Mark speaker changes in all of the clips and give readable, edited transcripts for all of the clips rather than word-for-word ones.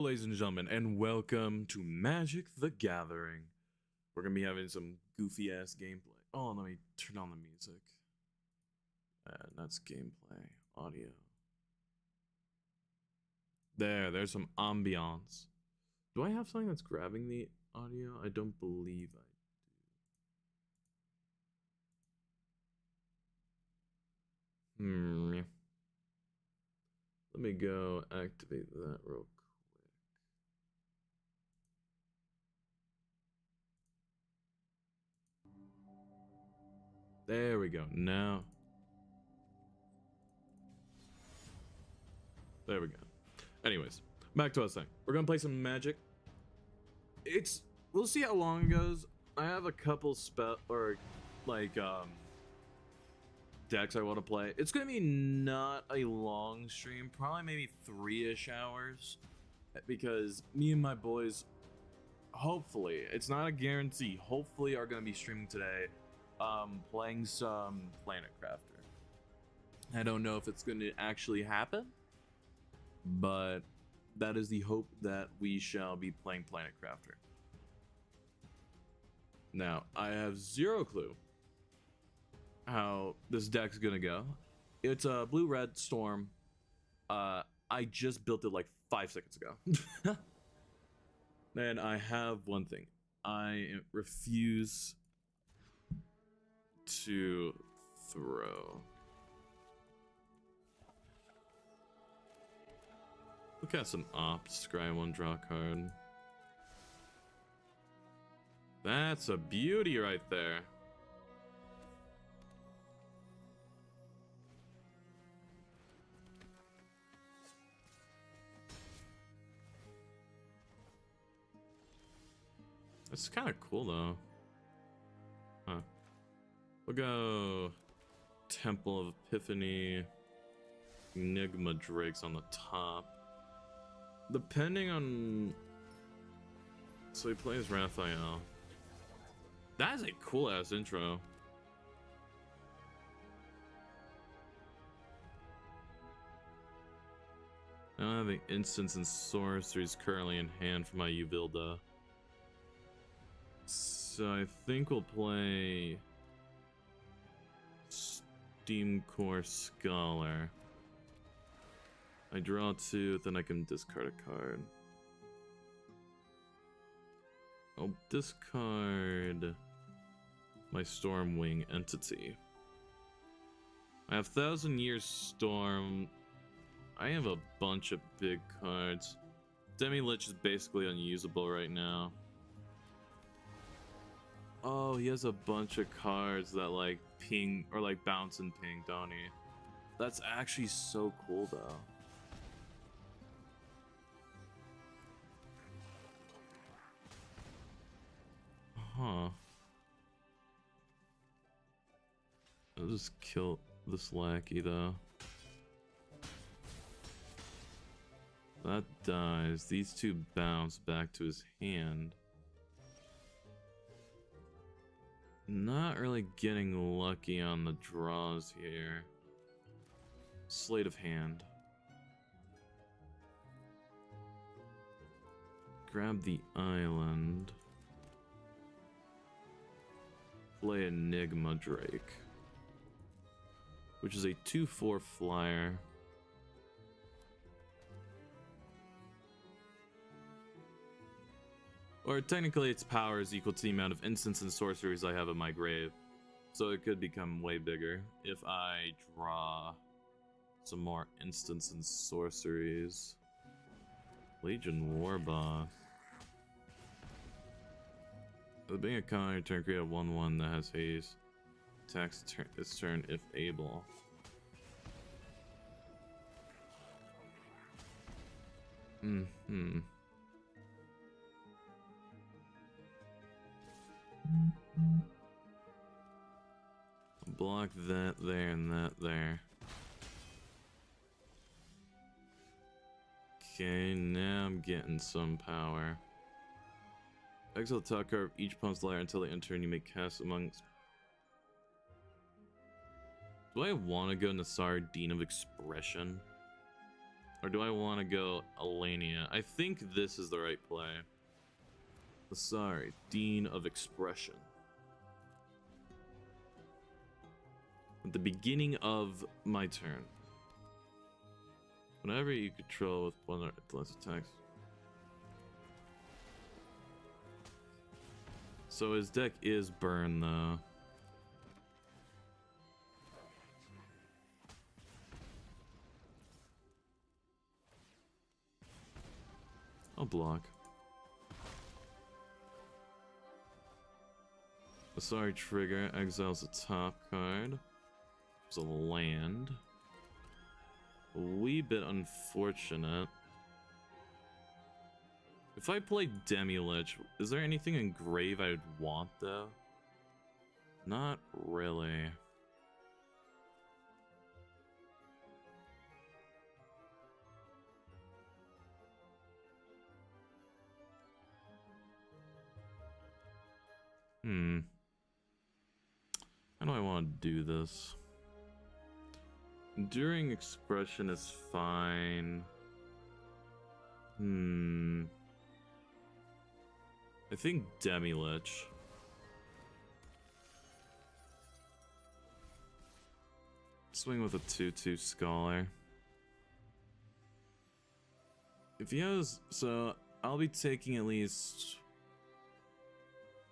Speaker 1: Ladies and gentlemen, and welcome to Magic the Gathering. We're gonna be having some goofy ass gameplay. Oh, let me turn on the music. That's gameplay audio. There's some ambiance. Do I have something that's grabbing the audio? I don't believe I do. Let me go activate that real quick. There we go. Now. There we go. Anyways, back to what I was saying. We're gonna play some Magic. We'll see how long it goes. I have a couple decks I want to play. It's gonna be not a long stream, probably maybe 3-ish hours, because me and my boys, hopefully, it's not a guarantee, hopefully are gonna be streaming today, playing some Planet Crafter. I don't know if it's gonna actually happen, but that is the hope, that we shall be playing Planet Crafter. Now, I have zero clue how this deck's gonna go. It's a blue-red storm. I just built it like 5 seconds ago. And I have one thing. I refuse to throw. Look at some ops. Scry 1, draw a card. That's a beauty right there. It's kind of cool though. Huh. We'll go Temple of Epiphany. Enigma Drakes on the top. Depending on... So he plays Raphael. That is a cool ass intro. I don't have the instants and sorceries currently in hand for my Uvilda. So I think we'll play Steam Core Scholar. I draw 2, then I can discard a card. I'll discard my Stormwing entity. I have 1,000 Years Storm. I have a bunch of big cards. Demi-Lich is basically unusable right now. Oh, he has a bunch of cards that like ping or like bounce and ping, don't he? That's actually so cool though. Huh. I'll just kill this lackey though. That dies. These two bounce back to his hand. Not really getting lucky on the draws here. Sleight of Hand. Grab the island. Play Enigma Drake, which is a 2/4 flyer. Or technically its power is equal to the amount of instants and sorceries I have in my grave. So it could become way bigger if I draw some more instants and sorceries. Legion Warboss. At the beginning of counter turn, create a 1/1 that has haste. Attacks its turn if able. Block that there and that there. Okay, now I'm getting some power. Exile the top card of each opponent's lair until they enter and you may cast amongst... Do I want to go Nassar, Dean of Expression? Or do I want to go Alania? I think this is the right play. Sorry, Dean of Expression. At the beginning of my turn. Whenever you control with one or less attacks. So his deck is burn though. I'll block. Sorry, trigger exiles the top card. It's a land. A wee bit unfortunate. If I play Demi-Lich, is there anything in grave I'd want though? Not really. How do I want to do this? Enduring Expression is fine. I think Demi-Lich. Swing with a 2/2 Scholar. If he has... So, I'll be taking at least...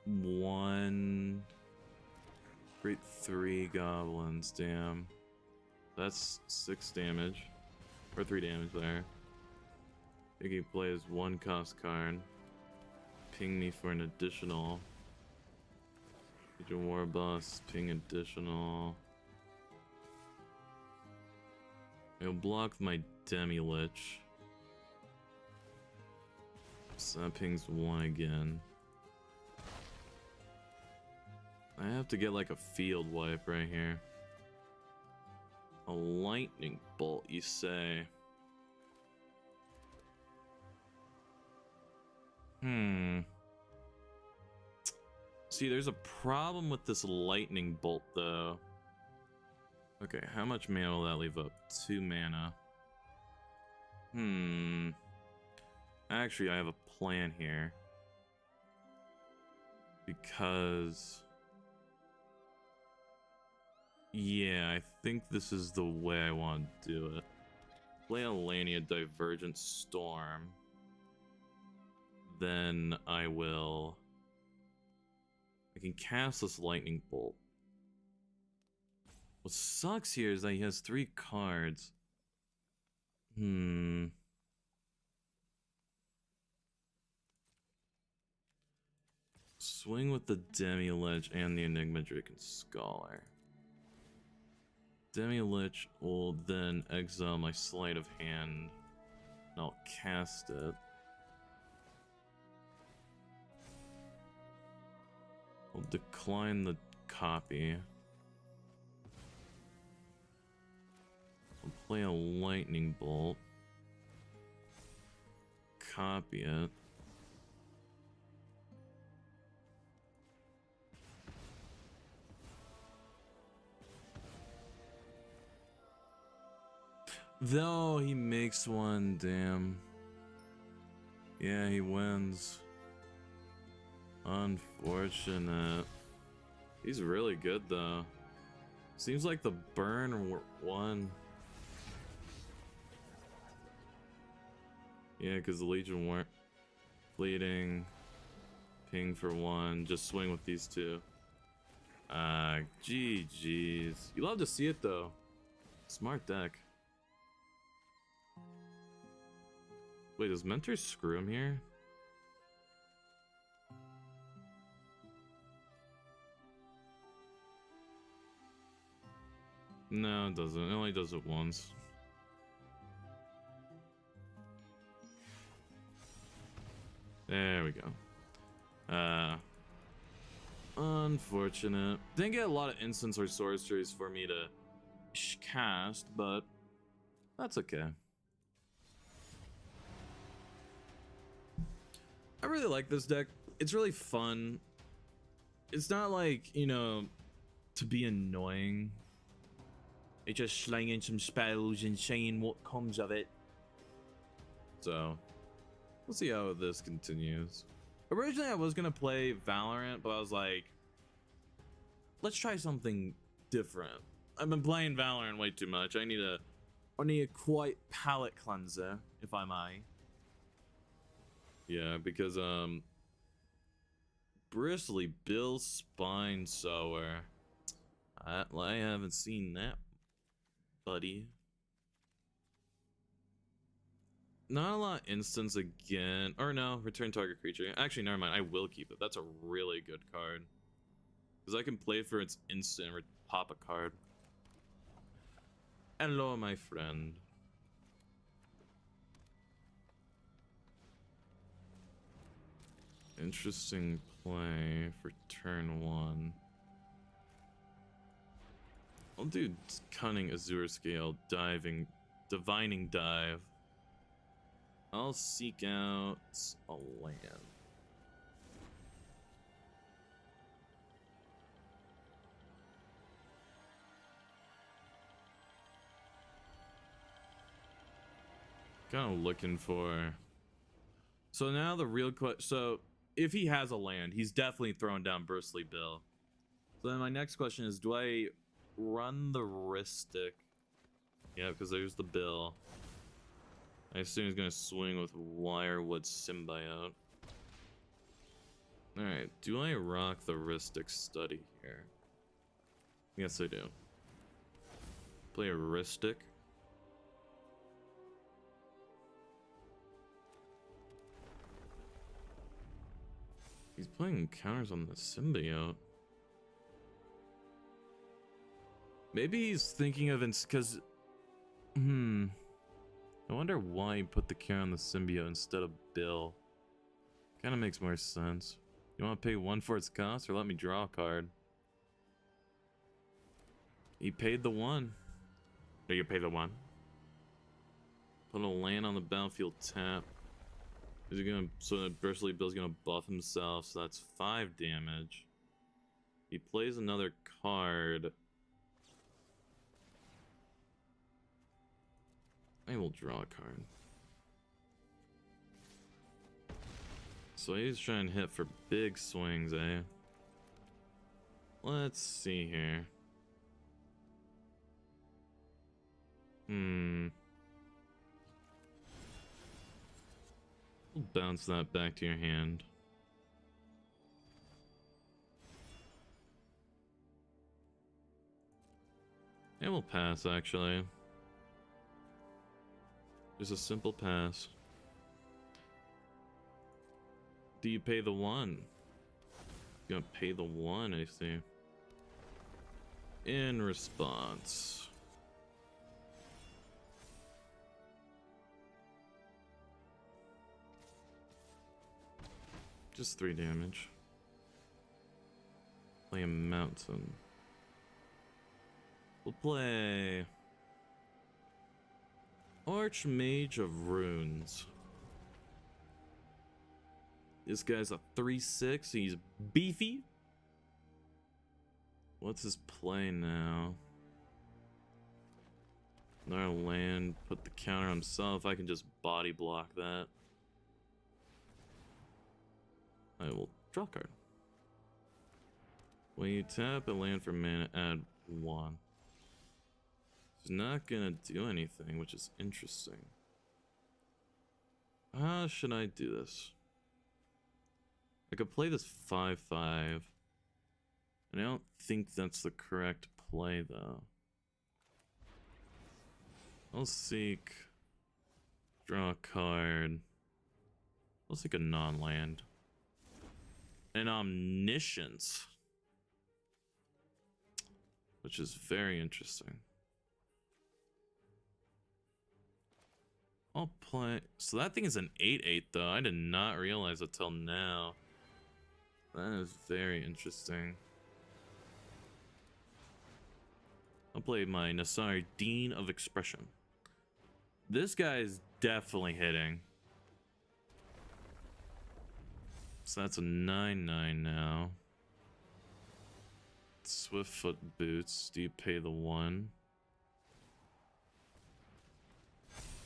Speaker 1: one... Great 3 goblins, damn. That's 6 damage. Or 3 damage there. I think he plays 1 cost card. Ping me for an additional. Legion War Boss, ping additional. I'll block my Demi-Lich. So that pings 1 again. I have to get like a field wipe right here. A lightning bolt, you say? See, there's a problem with this lightning bolt though. Okay, how much mana will that leave up? 2 mana. Actually, I have a plan here. Because... yeah, I think this is the way I want to do it. Play Alania Divergent Storm. Then I can cast this lightning bolt. What sucks here is that he has 3 cards. Swing with the Demi-Lich and the Enigma-Draken Scholar. Demi-Lich will then exile my Sleight of Hand, and I'll cast it. I'll decline the copy. I'll play a lightning bolt. Copy it. Though he makes one, damn. Yeah, he wins. Unfortunate. He's really good though. Seems like the burn won. Yeah, because the Legion weren't fleeting. Ping for 1. Just swing with these 2. GG's. You love to see it though. Smart deck. Wait, does Mentor screw him here? No, it doesn't. It only does it once. There we go. Unfortunate. Didn't get a lot of instants or sorceries for me to cast, but that's okay. I really like this deck. It's really fun. It's not like, you know, to be annoying. It's just slinging some spells and seeing what comes of it. So we'll see how this continues. Originally, I was gonna play Valorant, but I was like, let's try something different. I've been playing Valorant way too much. I need a quite palate cleanser, if I may. Yeah, because Bristly Bill Spine Sower. I haven't seen that, buddy. Not a lot of instance again. Or no, return target creature. Actually, never mind. I will keep it. That's a really good card. Because I can play for its instant or pop a card. Hello, my friend. Interesting play for turn 1. I'll do Cunning Azure Scale, Divining Dive. I'll seek out a land. Kind of looking for. So now the real question. So if he has a land, he's definitely throwing down Bristly Bill. So then my next question is, do I run the Ristic? Yeah, because there's the Bill. I assume he's going to swing with Wirewood Symbiote. Alright, do I rock the Ristic Study here? Yes, I do. Play a Ristic. He's playing counters on the Symbiote. Maybe he's thinking of because I wonder why he put the counter on the Symbiote instead of Bill. Kind of makes more sense. You want to pay 1 for its cost, or let me draw a card? He paid the 1. Or you pay the 1. Put a land on the battlefield tap. Is he gonna? So that Bristly Bill's gonna buff himself, so that's 5 damage. He plays another card. I will draw a card. So he's trying to hit for big swings, eh? Let's see here. We'll bounce that back to your hand. And we'll pass, actually. Just a simple pass. Do you pay the 1? You're gonna pay the 1, I see. In response. Just 3 damage. Play a mountain. We'll play Archmage of Runes. This guy's a 3/6. He's beefy. What's his play now? Another land. Put the counter on himself. I can just body block that. I will draw a card. When you tap a land for mana, add 1. It's not gonna do anything, which is interesting. How should I do this? I could play this 5/5. And I don't think that's the correct play, though. I'll seek. Draw a card. I'll seek a non-land. An Omniscience. Which is very interesting. I'll play. So that thing is an 8/8 though. I did not realize it till now. That is very interesting. I'll play my Nasari, Dean of Expression. This guy is definitely hitting. So that's a 9/9 now. Swiftfoot Boots. Do you pay the 1?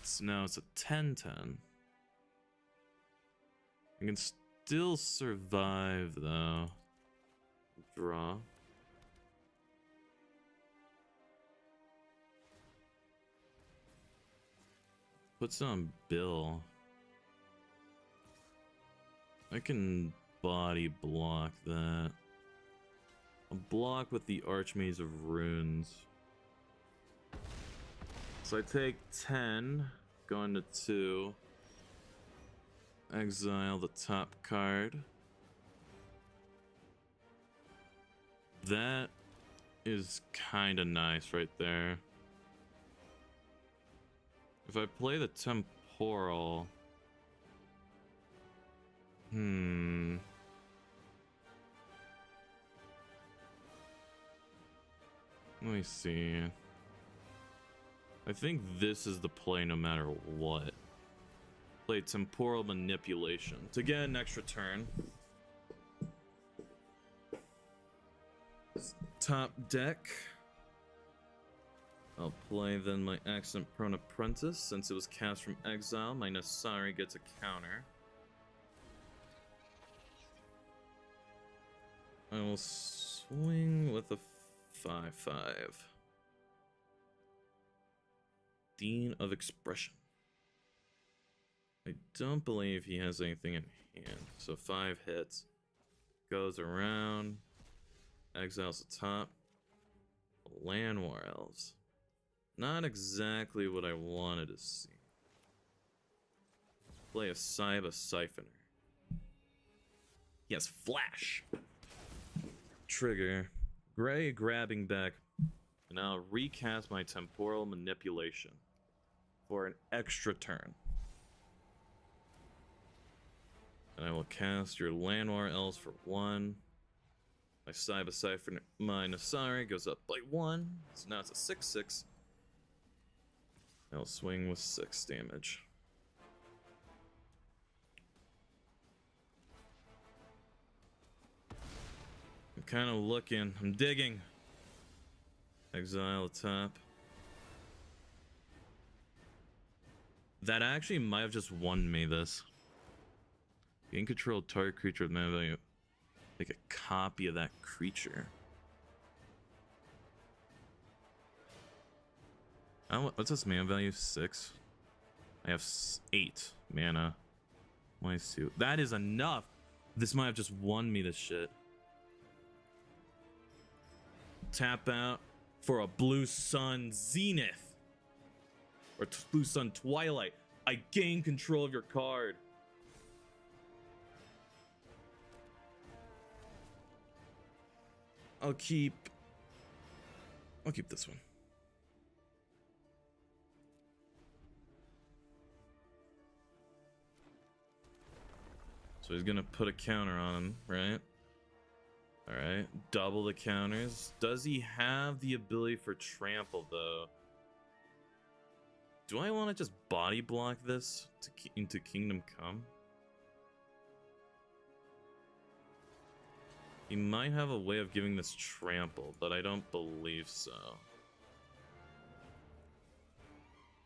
Speaker 1: So now it's a 10/10. I can still survive though. Draw. Puts on Bill. I can body block that. I'll block with the Archmaze of Runes. So I take 10, go into 2. Exile the top card. That is kind of nice right there. If I play the Temporal... Let me see. I think this is the play no matter what. Play Temporal Manipulation to get an extra turn. Top deck. I'll play then my Accident Prone Apprentice. Since it was cast from exile, my Nasari gets a counter. I will swing with a 5/5. Dean of Expression. I don't believe he has anything in hand. So 5 hits. Goes around. Exiles the top. Land War Elves. Not exactly what I wanted to see. Play a Saiba Siphoner. He has Flash. Trigger. Gray grabbing back. And I'll recast my Temporal Manipulation for an extra turn. And I will cast your Land War Elves for 1. My Saiba Siphoner, my Nasari goes up by 1. So now it's a 6/6. I'll swing with 6 damage. I'm kind of looking. I'm digging. Exile the top. That actually might have just won me this. Gain control of target creature with mana value. Make a copy of that creature. What's this mana value? 6? I have 8 mana. Minus 2. That is enough. This might have just won me this shit. Tap out for a Blue Sun Zenith. Or Blue Sun Twilight. I gain control of your card. I'll keep this one. So he's gonna put a counter on him, right? Alright, double the counters. Does he have the ability for trample though? Do I want to just body block this into Kingdom Come? He might have a way of giving this trample, but I don't believe so.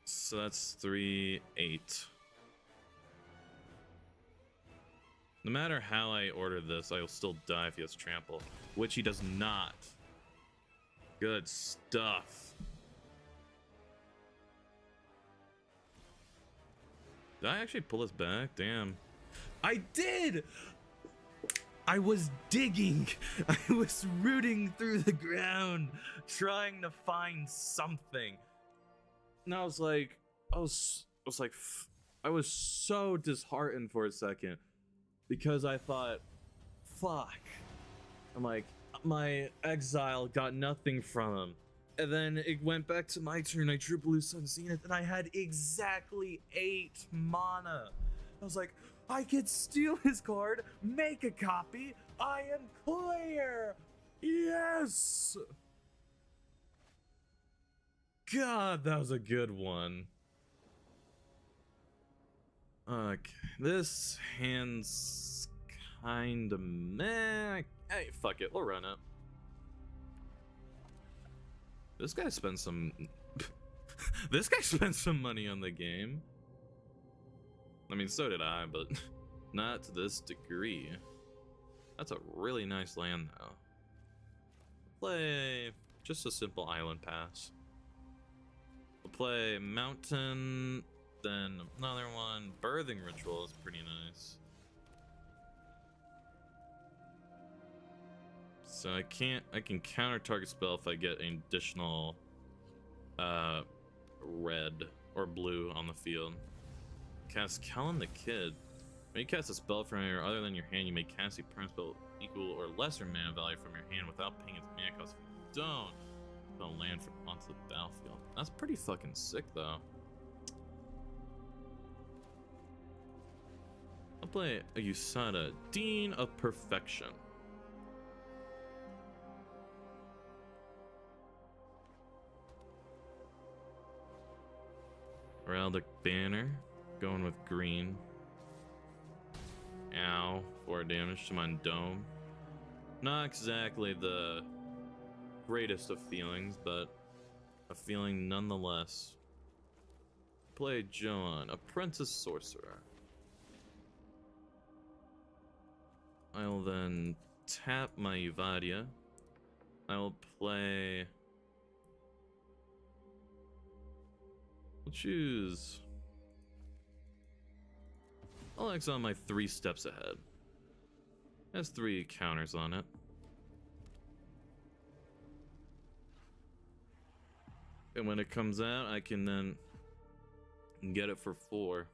Speaker 1: So that's 3, 8. No matter how I order this, I will still die if he has trample, which he does not. Good stuff. Did I actually pull this back? Damn. I did! I was digging. I was rooting through the ground, trying to find something. And I was so disheartened for a second because I thought, fuck. I'm like, my exile got nothing from him. And then it went back to my turn. I drew Blue Sun Zenith and I had exactly 8 mana. I was like, I could steal his card, make a copy, I am clear! Yes! God, that was a good one. Okay, this hand's kinda meh. Hey, fuck it, we'll run it. This guy spent some... this guy spent some money on the game. I mean, so did I, but Not to this degree. That's a really nice land, though. Play just a simple island pass. We'll play mountain, then another one. Birthing ritual is pretty nice. So I can counter target spell if I get an additional red or blue on the field. Cast Kellen the Kid. When you cast a spell from your other than your hand, you may cast a permanent spell equal or lesser mana value from your hand without paying its mana cost. If you don't land from onto the battlefield. That's pretty fucking sick, though. I'll play a USADA, Dean of Perfection. Heraldic Banner, going with green. Ow, 4 damage to my dome. Not exactly the greatest of feelings, but a feeling nonetheless. Play Joan, Apprentice Sorcerer. I'll then tap my Uvadia. I will play... We'll choose... I'll exile my 3 steps ahead. It has 3 counters on it. And when it comes out, I can then get it for 4.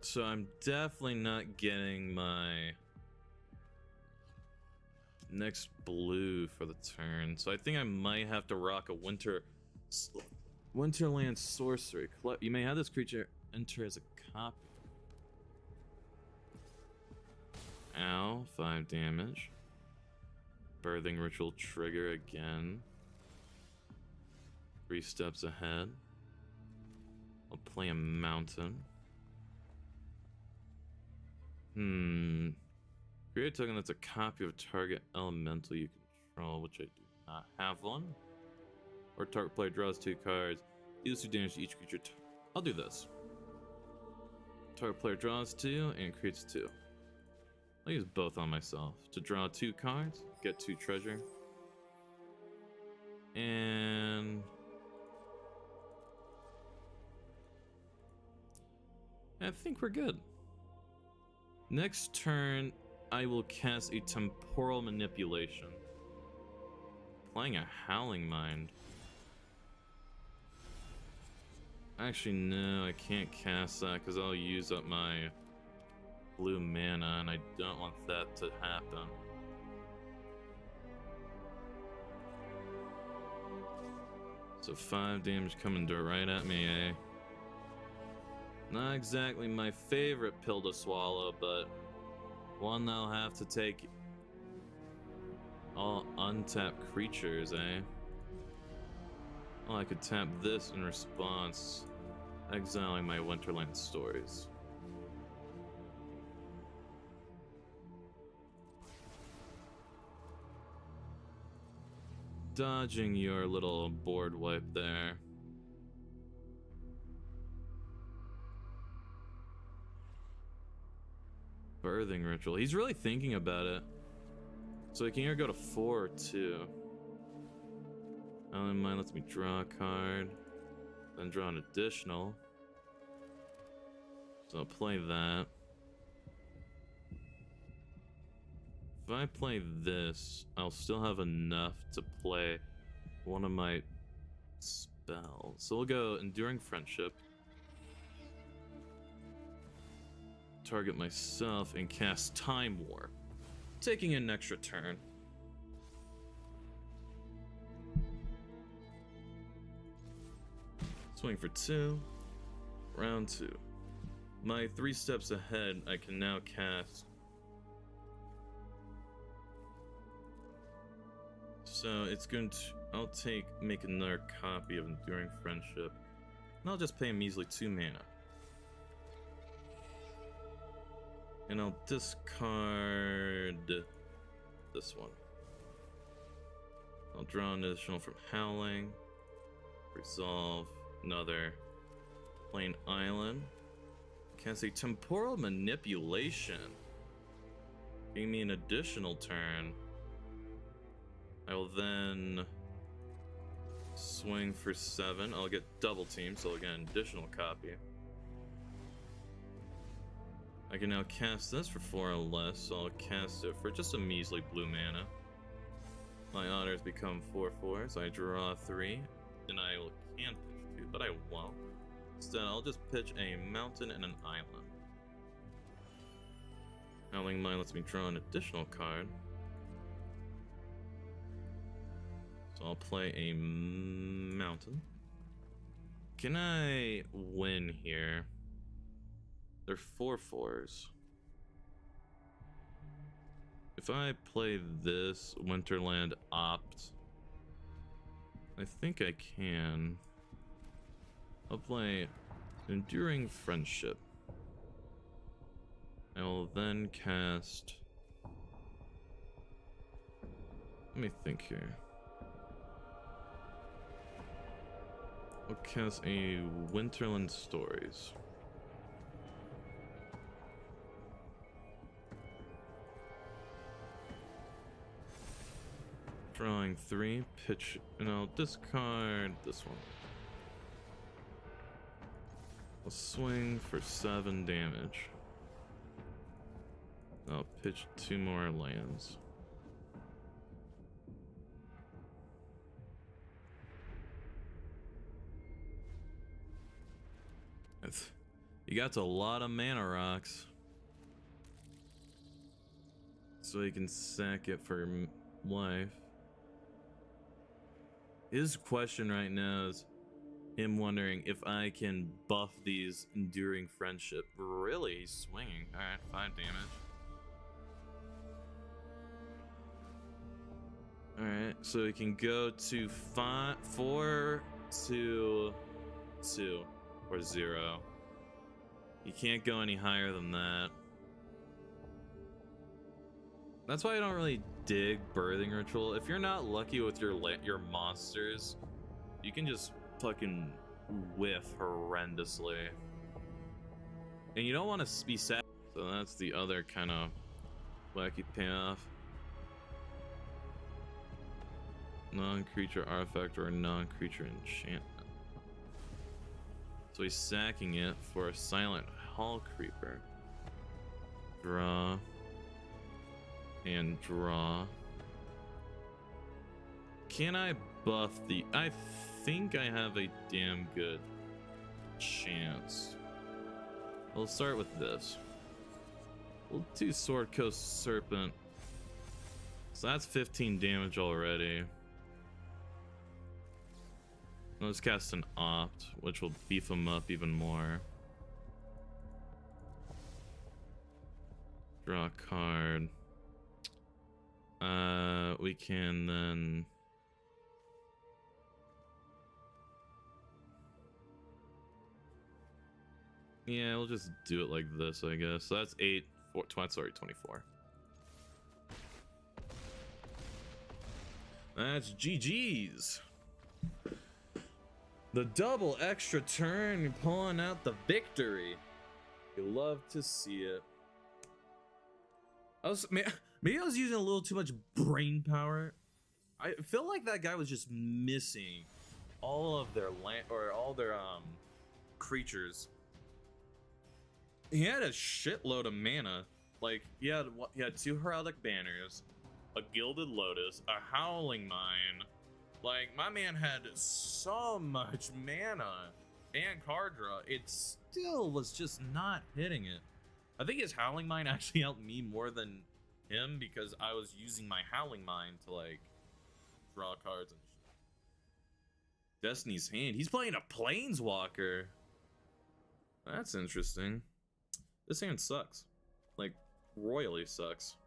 Speaker 1: So I'm definitely not getting my next blue for the turn. So I think I might have to rock a Winterland Sorcery. You may have this creature enter as a copy. Ow, 5 damage. Birthing Ritual trigger again. 3 steps ahead. I'll play a mountain. Create a token that's a copy of a target elemental you control, which I do not have one. Or target player draws 2 cards. Deals 2 damage to each creature. I'll do this. Target player draws 2 and creates 2. I'll use both on myself. To draw 2 cards, get 2 treasure. And... I think we're good. Next turn, I will cast a Temporal Manipulation. Playing a Howling Mind. Actually, no, I can't cast that because I'll use up my blue mana and I don't want that to happen. So 5 damage coming right at me, eh? Not exactly my favorite pill to swallow, but one that'll have to take. All untapped creatures, eh? Well, I could tap this in response, exiling my Winterland Stories. Dodging your little board wipe there. Birthing Ritual. He's really thinking about it. So he can either go to 4 or 2. Island Mind lets me draw a card, then draw an additional. So I'll play that. If I play this, I'll still have enough to play one of my spells. So we'll go Enduring Friendship. Target myself and cast Time War, taking an extra turn. Swing for 2. Round 2. My 3 steps ahead, I can now cast. So it's going to. Make another copy of Enduring Friendship. And I'll just pay a measly 2 mana. And I'll discard this one. I'll draw an additional from Howling. Resolve another plain island. Cast a temporal manipulation. Giving me an additional turn. I will then swing for 7. I'll get double team, so I'll get an additional copy. I can now cast this for 4 or less, so I'll cast it for just a measly blue mana. My honors become 4/4, so I draw 3, and I can pitch 2, but I won't. Instead, I'll just pitch a mountain and an island. Howling Mine lets me draw an additional card. So I'll play a mountain. Can I win here? They're 4/4s. If I play this Winterland Opt, I think I can. I'll play Enduring Friendship. I will then cast... Let me think here. I'll cast a Winterland Stories. Drawing 3, pitch, and I'll discard this one. I'll swing for 7 damage. I'll pitch 2 more lands. You got a lot of mana rocks. So you can sack it for life. His question right now is him wondering if I can buff these Enduring Friendship. Really? He's swinging. Alright, 5 damage. Alright, so we can go to 4 to 2 or 0. You can't go any higher than that. That's why I don't really dig Birthing Ritual. If you're not lucky with your monsters, you can just fucking whiff horrendously. And you don't want to be sad. So that's the other kind of wacky payoff. Non-creature artifact or non-creature enchantment. So he's sacking it for a Silent Hall Creeper. Draw. And draw. Can I buff the... I think I have a damn good chance. We'll start with this. We'll do Sword Coast Serpent. So that's 15 damage already. Let's cast an Opt, which will beef him up even more. Draw a card. We can then... Yeah, we'll just do it like this, I guess. So that's 8, 4, 20, sorry, 24. That's GG's. The double extra turn, pulling out the victory. You love to see it. Maybe I was using a little too much brain power. I feel like that guy was just missing all of their land or all their creatures. He had a shitload of mana. Like he had 2 Heraldic Banners, a Gilded Lotus, a Howling Mine. Like my man had so much mana and card draw. It still was just not hitting it. I think his Howling Mine actually helped me more than him because I was using my Howling Mine to like draw cards and shit. Destiny's Hand. He's playing a Planeswalker. That's interesting. This hand sucks. Like, royally sucks.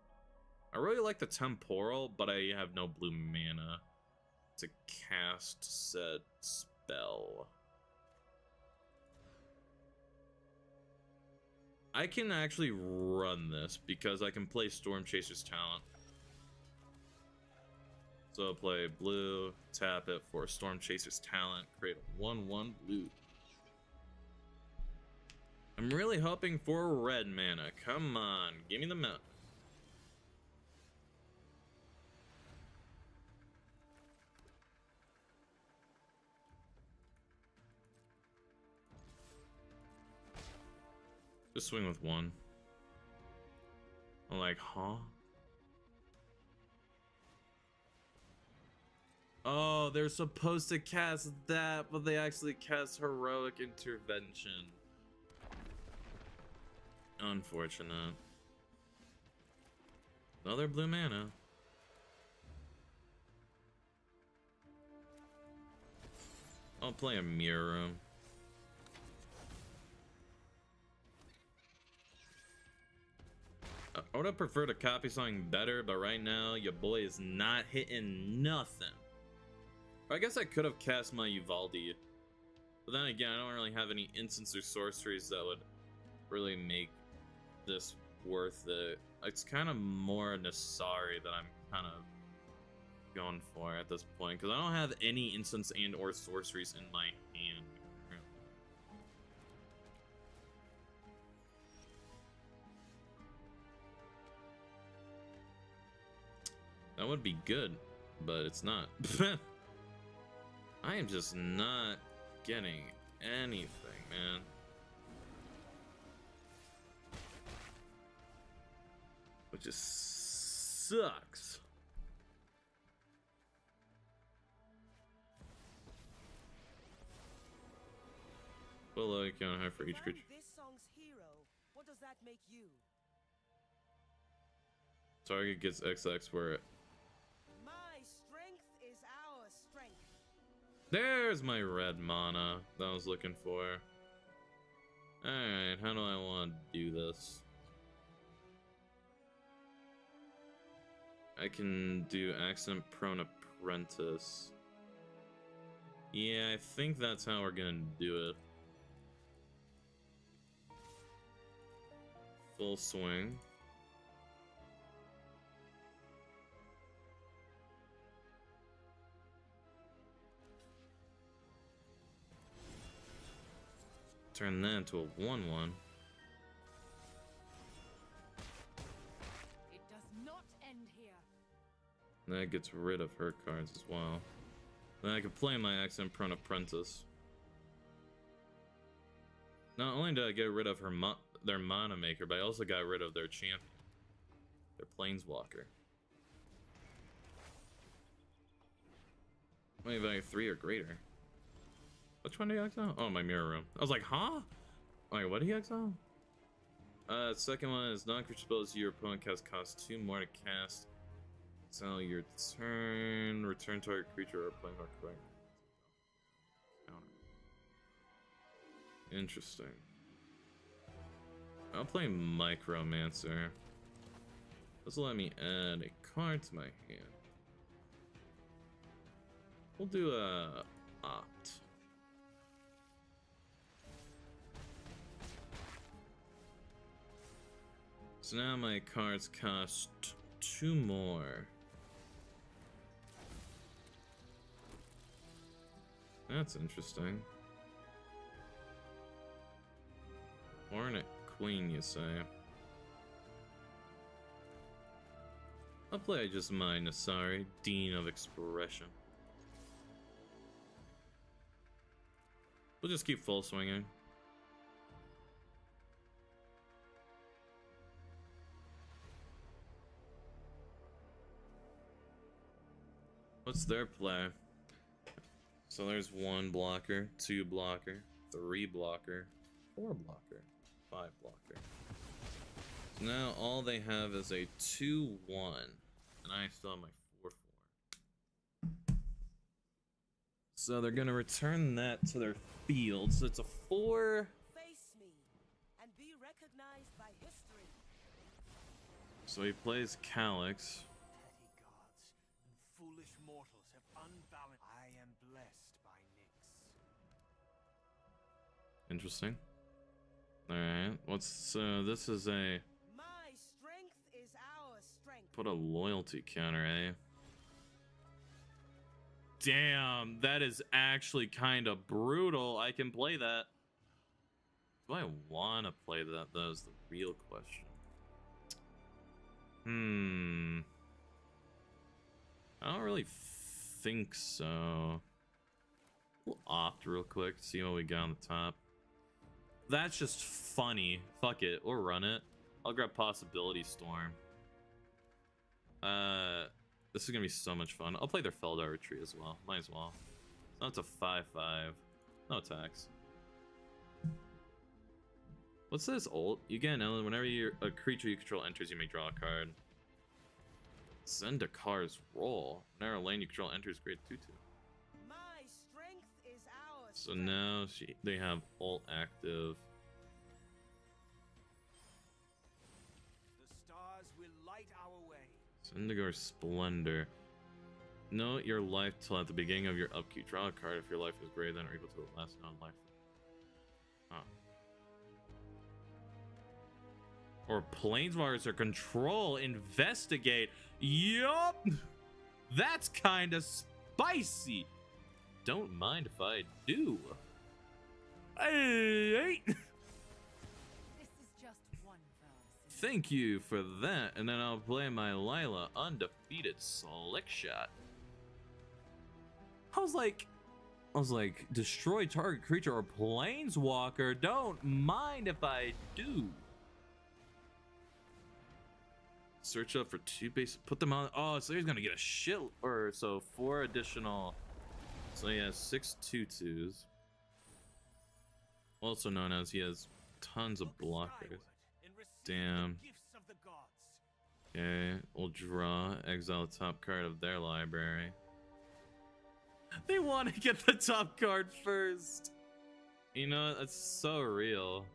Speaker 1: I really like the Temporal, but I have no blue mana to cast said spell. I can actually run this because I can play Storm Chaser's Talent. So I'll play blue, tap it for Storm Chaser's Talent, create a 1/1 blue. I'm really hoping for red mana. Come on, give me the mana. Just swing with one. I'm like, huh? Oh, they're supposed to cast that, but they actually cast Heroic Intervention. Unfortunate. Another blue mana. I'll play a Mirror Room. I would have preferred to copy something better, but right now, your boy is not hitting nothing. I guess I could have cast my Uvaldi. But then again, I don't really have any instants or sorceries that would really make this worth it. It's kind of more Nasari that I'm kind of going for at this point, because I don't have any instants and or sorceries in my hand. That would be good, but it's not. I am just not getting anything, man. Which just sucks. Well, like, you know, for each creature.
Speaker 2: This song's hero. What does that make you?
Speaker 1: Target gets XX for it.
Speaker 2: My strength is our strength.
Speaker 1: There's my red mana that I was looking for. Alright, how do I want to do this? I can do Accident Prone Apprentice. Yeah, I think that's how we're gonna do it. Full swing. Turn that into a 1/1.
Speaker 3: It does not end here.
Speaker 1: That gets rid of her cards as well. Then I can play my Accident Prone Apprentice. Not only did I get rid of her their mana maker, but I also got rid of their champion, their planeswalker. Money value 3 or greater. Which one do you exile? Oh, my Mirror Room. I was like, huh? Wait, what do you exile? Second one is non-creature spells your opponent casts cost 2 more to cast. Exile your turn. Return target creature or planeswalker correct. Counter. Interesting. I'll play Micromancer. This will let me add a card to my hand. We'll do a Opt. So now my cards cost 2 more. That's interesting. Hornet Queen, you say? I'll play just my Nasari, Dean of Expression. We'll just keep full swinging. What's their play? So there's 1 blocker, 2 blocker, 3 blocker, 4 blocker, 5 blocker. So now all they have is a 2/1, and I still have my 4/4. So they're gonna return that to their field. So it's a 4.
Speaker 2: Face me and be recognized by history.
Speaker 1: So he plays Calyx.
Speaker 4: Petty gods and foolish mortals have unbalanced. I am blessed by Nyx.
Speaker 1: Interesting. All right. What's this is a
Speaker 2: My strength is our strength.
Speaker 1: put a loyalty counter, eh? Damn, that is actually kind of brutal. I can play that. Do I want to play that? That is the real question. I don't really think so. We'll opt real quick, see what we got on the top. That's just funny. Fuck it, we'll run it. I'll grab Possibility Storm. This is gonna be so much fun. I'll play their Feldar Retreat as well. Might as well. So that's a 5/5. No attacks. What's this ult? You get an ally whenever a creature you control enters, you may draw a card. Zendakar's Roll. Whenever a lane you control enters, grade 2/2.
Speaker 2: My strength is ours.
Speaker 1: So now they have ult active.
Speaker 4: The stars will light our way.
Speaker 1: Zendikar Splendor. Note your life till at the beginning of your upkeep. Draw a card if your life is greater than or equal to the last non-life. Huh. Or Planeswalkers or Control. Investigate. Yup! That's kinda spicy. Don't mind if I do. Hey!
Speaker 3: This is just one verse.
Speaker 1: Thank you for that, and then I'll play my Lila Undefeated Slick Shot. I was like, destroy target creature or planeswalker. Don't mind if I do. Search up for 2 base. Put them on. Oh, so he's gonna get a shit. Or so 4 additional. So he has 6 2/2s. Also known as he has tons of blockers. Damn. Okay, we'll draw, exile the top card of their library. They want to get the top card first. You know, that's so real.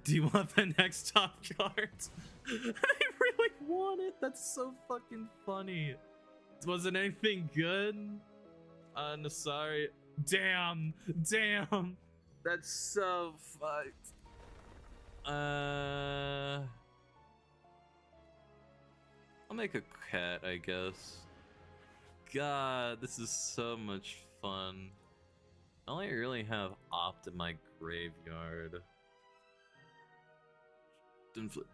Speaker 1: Do you want the next top card? I really want it. That's so fucking funny. Wasn't anything good? Nasari. Damn. That's so fucked. I'll make a cat, I guess. God, this is so much fun. I only really have opt in my graveyard.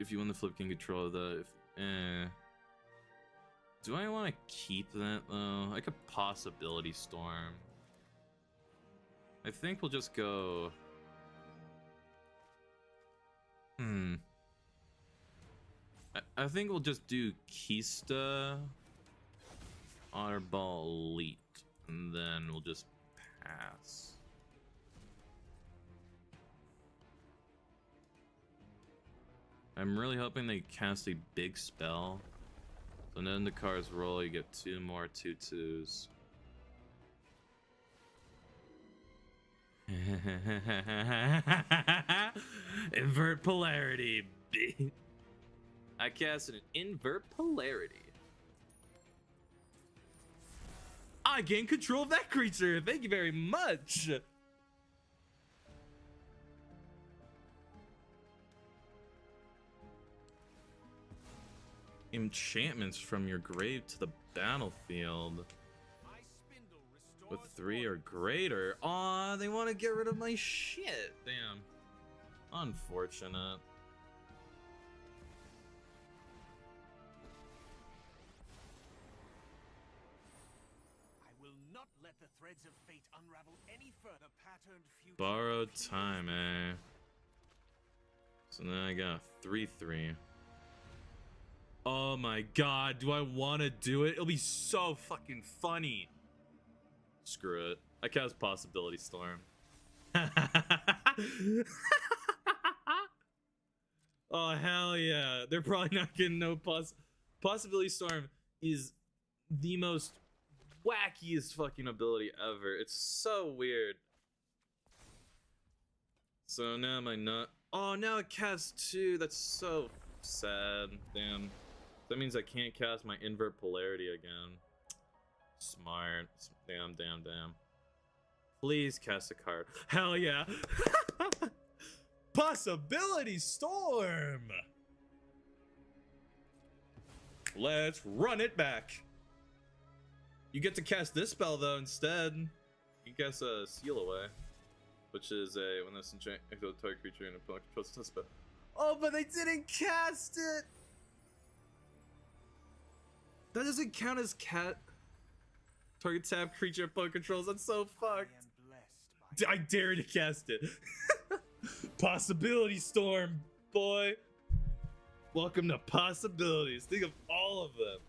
Speaker 1: If you want to flip, can control the. Do I want to keep that though? I could Possibility Storm. I think we'll just go. I think we'll just do Kista, Otterball Elite, and then we'll just pass. I'm really hoping they cast a big spell. So then the cards roll, you get 2 more 2/2s. Invert polarity. I cast an invert polarity. I gain control of that creature. Thank you very much. Enchantments from your grave to the battlefield. With 3 or greater. Aw, they want to get rid of my shit. Damn. Unfortunate.
Speaker 4: I will not let the threads of fate unravel any further. Patterned future.
Speaker 1: Borrowed time, eh? So now I got 3/3. Oh my god, do I want to do it? It'll be so fucking funny. Screw it. I cast Possibility Storm. Oh, hell yeah. They're probably not getting no Possibility Storm is the most wackiest fucking ability ever. It's so weird. So now am I not... Oh, now it casts 2. That's so sad. Damn. That means I can't cast my invert polarity again. Smart. Damn. Please cast a card. Hell yeah. Possibility Storm. Let's run it back. You get to cast this spell though instead. You cast a Seal Away. which is a when this enchant toy creature in a opponent controls a spell. Oh, but they didn't cast it. That doesn't count as cat. Target tab creature opponent controls. That's so
Speaker 4: I
Speaker 1: fucked.
Speaker 4: am blessed by
Speaker 1: I dare to cast it. Possibility storm, boy. Welcome to possibilities. Think of all of them.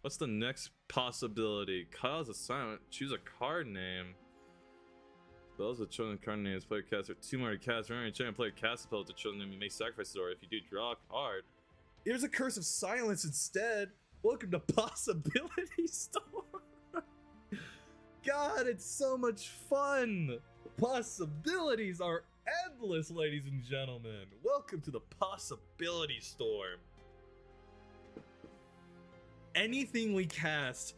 Speaker 1: What's the next possibility? Kyle's a silent. Choose a card name. Spells with chosen card names. Player casts are 2 more to cast. Remember, you play a cast spell with the chosen name. You may sacrifice it, or if you do, draw a card. Here's a curse of silence instead. Welcome to possibility storm. God, it's so much fun. Possibilities are endless, ladies and gentlemen. Welcome to the possibility storm. Anything we cast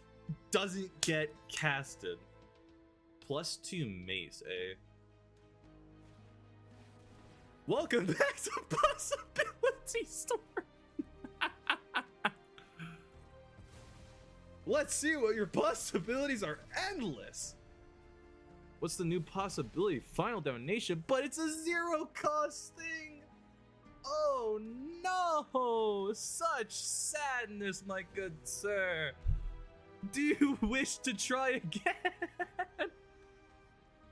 Speaker 1: doesn't get casted. +2 mace, eh? Welcome back to possibility storm. Let's see what your possibilities are endless. What's the new possibility? Final donation, but it's a 0 cost thing. Oh no, such sadness, my good sir. Do you wish to try again?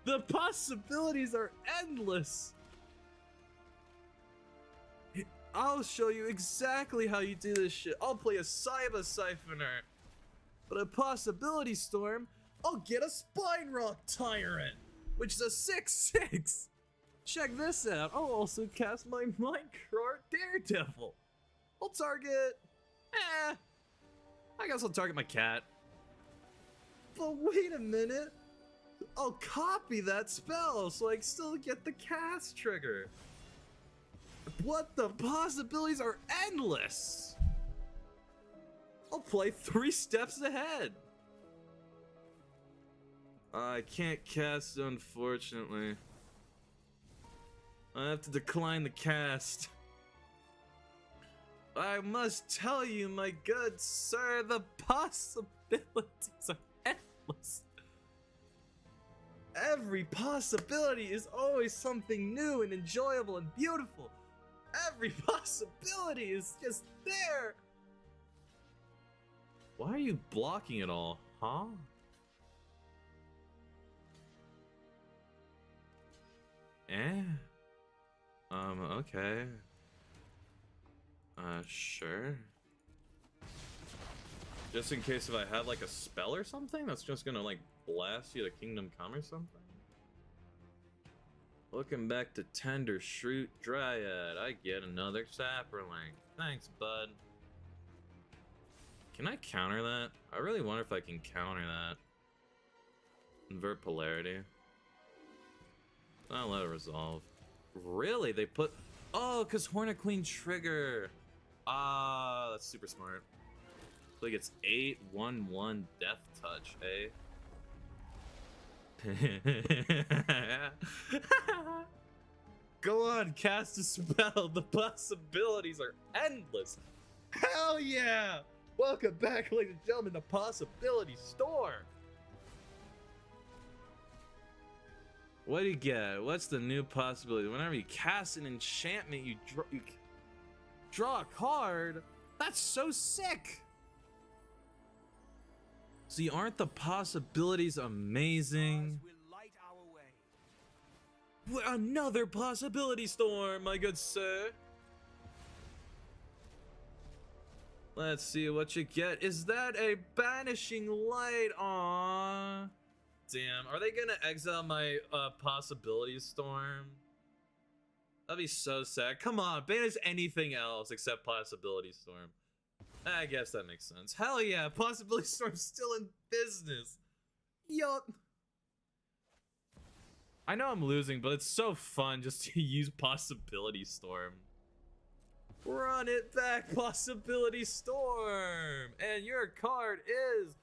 Speaker 1: The possibilities are endless. I'll show you exactly how you do this shit. I'll play a Cyber Siphoner. But a possibility storm, I'll get a Spine Rock Tyrant, which is a 6/6. Check this out. I'll also cast my Minecraft Daredevil. I'll target. I guess I'll target my cat. But wait a minute. I'll copy that spell so I can still get the cast trigger. What the possibilities are endless. I'll play 3 steps ahead. I can't cast, unfortunately. I have to decline the cast. I must tell you, my good sir, the possibilities are endless. Every possibility is always something new and enjoyable and beautiful. Every possibility is just there. Why are you blocking it all, huh? Okay. Sure. Just in case if I have like a spell or something that's just gonna like blast you to Kingdom Come or something. Looking back to Tender Shroot Dryad, I get another Sapperling. Thanks, bud. Can I counter that? I really wonder if I can counter that. Invert polarity. I'll let it resolve. Really? They put... Oh, because Hornet Queen trigger. Ah, that's super smart. So he gets 8/1/1 Death Touch, eh? Go on, cast a spell. The possibilities are endless. Hell yeah! Welcome back, ladies and gentlemen, to Possibility Store. What do you get? What's the new possibility? Whenever you cast an enchantment, you draw a card. That's so sick. See, aren't the possibilities amazing?
Speaker 4: will light our way.
Speaker 1: Another possibility storm, my good sir. Let's see what you get. Is that a banishing light? Aww. Damn, are they gonna exile my possibility storm? That'd be so sad. Come on, banish anything else except possibility storm. I guess that makes sense. Hell yeah, possibility storm's still in business. Yup. I know I'm losing, but it's so fun just to use possibility storm. Run it back, possibility storm, and your card is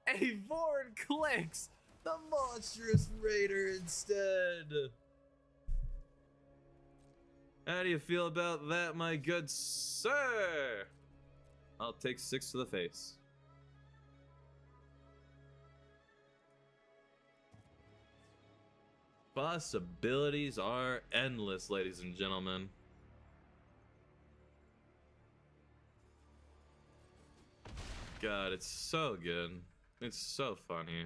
Speaker 1: a Vorn Clicks, the monstrous raider instead. How do you feel about that, my good sir? I'll take 6 to the face. Possibilities are endless, ladies and gentlemen. God, it's so good. It's so funny.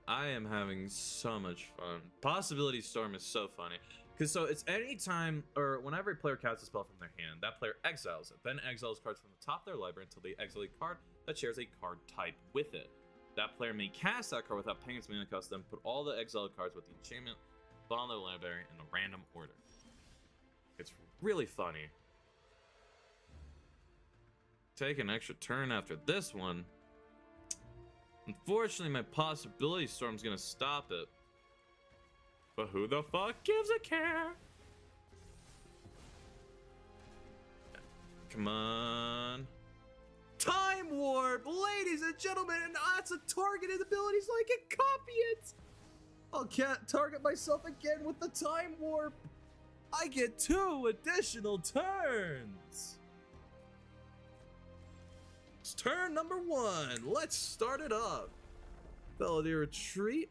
Speaker 1: I am having so much fun. Possibility Storm is so funny. Because so it's any time, or whenever a player casts a spell from their hand, that player exiles it. Then exiles cards from the top of their library until they exile a card that shares a card type with it. That player may cast that card without paying its mana cost, then put all the exiled cards with the enchantment on their library in a random order. It's really funny. Take an extra turn after this one. Unfortunately, my Possibility Storm's gonna stop it. But who the fuck gives a care? Come on. Time Warp! Ladies and gentlemen, and that's a targeted ability so I can copy it! I'll can't target myself again with the Time Warp! I get 2 additional turns! It's turn number 1. Let's start it up. Felony Retreat.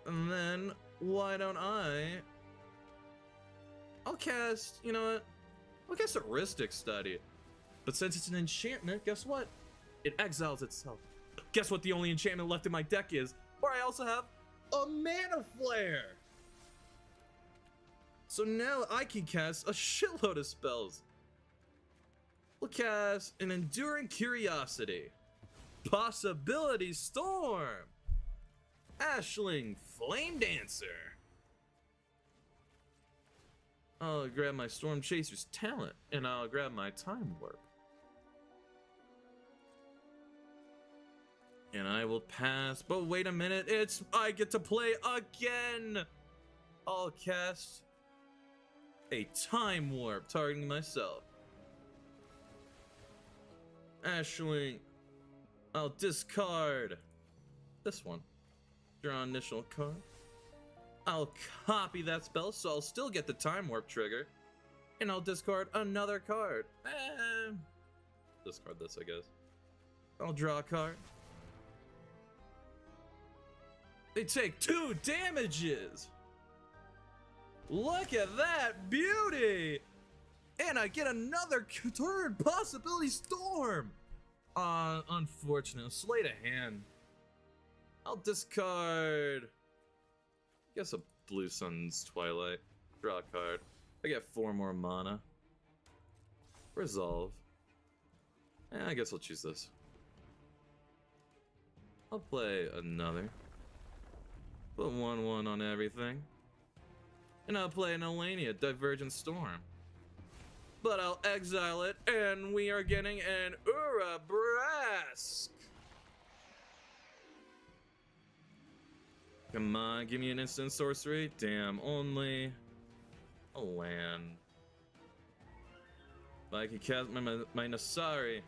Speaker 1: And then, why don't I'll cast, you know what? I'll cast a Heuristic Study. But since it's an enchantment, guess what? It exiles itself. Guess what the only enchantment left in my deck is? Or I also have a Mana Flare. So now I can cast a shitload of spells. We'll cast an Enduring Curiosity. Possibility Storm. Ashling Flame Dancer. I'll grab my Storm Chaser's talent, and I'll grab my Time Warp. And I will pass, but wait a minute, I get to play again! I'll cast a Time Warp, targeting myself. Ashling, I'll discard this one. Draw initial card. I'll copy that spell, so I'll still get the Time Warp trigger. And I'll discard another card. Discard this, I guess. I'll draw a card. They take 2 damages! Look at that beauty! And I get another turn Possibility Storm! Unfortunate. Sleight of hand. I'll discard, I guess, a Blue Sun's Twilight. Draw a card. I get 4 more mana. Resolve. I guess I'll choose this. I'll play another. Put 1/1 on everything. And I'll play an Elenia, Divergent Storm. But I'll exile it, and we are getting an Urabrask. Come on, give me an instant sorcery. Damn, only a land. I can cast my Nasari.